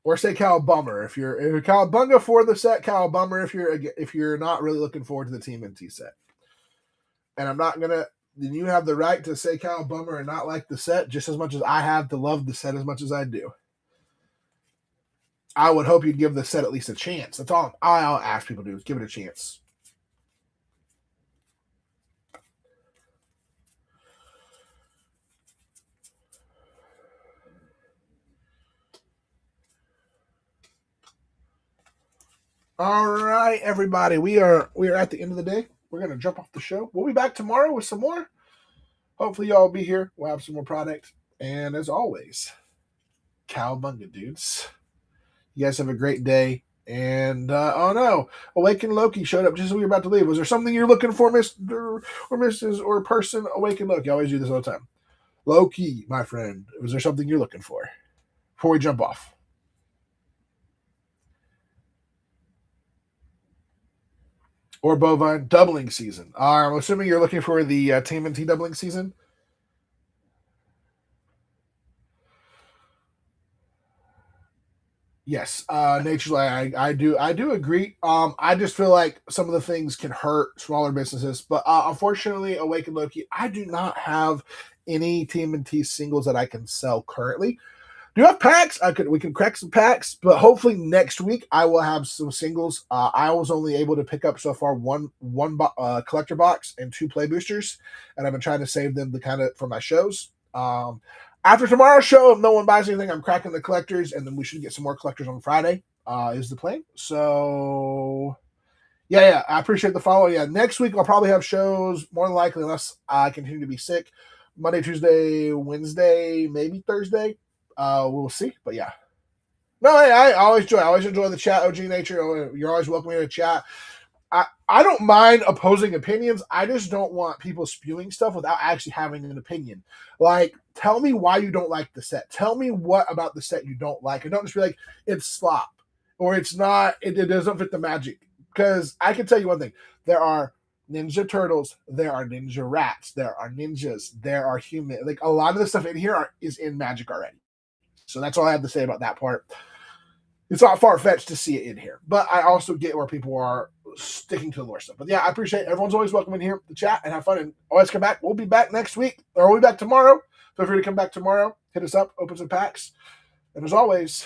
Or say Cowabummer. If you're Cowabunga for the set, Cowabummer if you're not really looking forward to the Team NT set. And I'm not gonna. Then you have the right to say Cowabummer and not like the set just as much as I have to love the set as much as I do. I would hope you'd give the set at least a chance. That's all I'll ask people to do is give it a chance. All right, everybody. We are at the end of the day. We're gonna jump off the show. We'll be back tomorrow with some more. Hopefully, y'all will be here. We'll have some more product. And as always, Cowabunga, dudes. You guys have a great day. And oh no, Awakened Loki showed up just as we were about to leave. Was there something you're looking for, Mr. or Mrs. or person? Awakened Loki. I always do this all the time. Loki, my friend. Was there something you're looking for before we jump off? Or Bovine doubling season. I'm assuming you're looking for the Team and T doubling season. Yes, Nature's I do agree. I just feel like some of the things can hurt smaller businesses, but unfortunately, Awaken Loki, I do not have any Team and T singles that I can sell currently. Do you have packs? We can crack some packs, but hopefully next week I will have some singles. I was only able to pick up so far one collector box and 2 play boosters, and I've been trying to save them for my shows. After tomorrow's show, if no one buys anything, I'm cracking the collectors, and then we should get some more collectors on Friday, is the plan. So, yeah, I appreciate the follow. Yeah, next week I'll probably have shows, more than likely, unless I continue to be sick. Monday, Tuesday, Wednesday, maybe Thursday. We'll see, but yeah. No, I always enjoy the chat, OG Nature. You're always welcome here to chat. I don't mind opposing opinions. I just don't want people spewing stuff without actually having an opinion. Like, tell me why you don't like the set. Tell me what about the set you don't like. And don't just be like, it's slop. Or it's not, it doesn't fit the magic. Because I can tell you one thing. There are Ninja Turtles. There are Ninja Rats. There are ninjas. There are human. Like, a lot of the stuff in here is in Magic already. So that's all I have to say about that part. It's not far-fetched to see it in here. But I also get where people are sticking to the lore stuff. But yeah, I appreciate it. Everyone's always welcome in here to chat and have fun and always come back. We'll be back next week, or we'll be back tomorrow. Feel free to come back tomorrow. Hit us up, open some packs. And as always,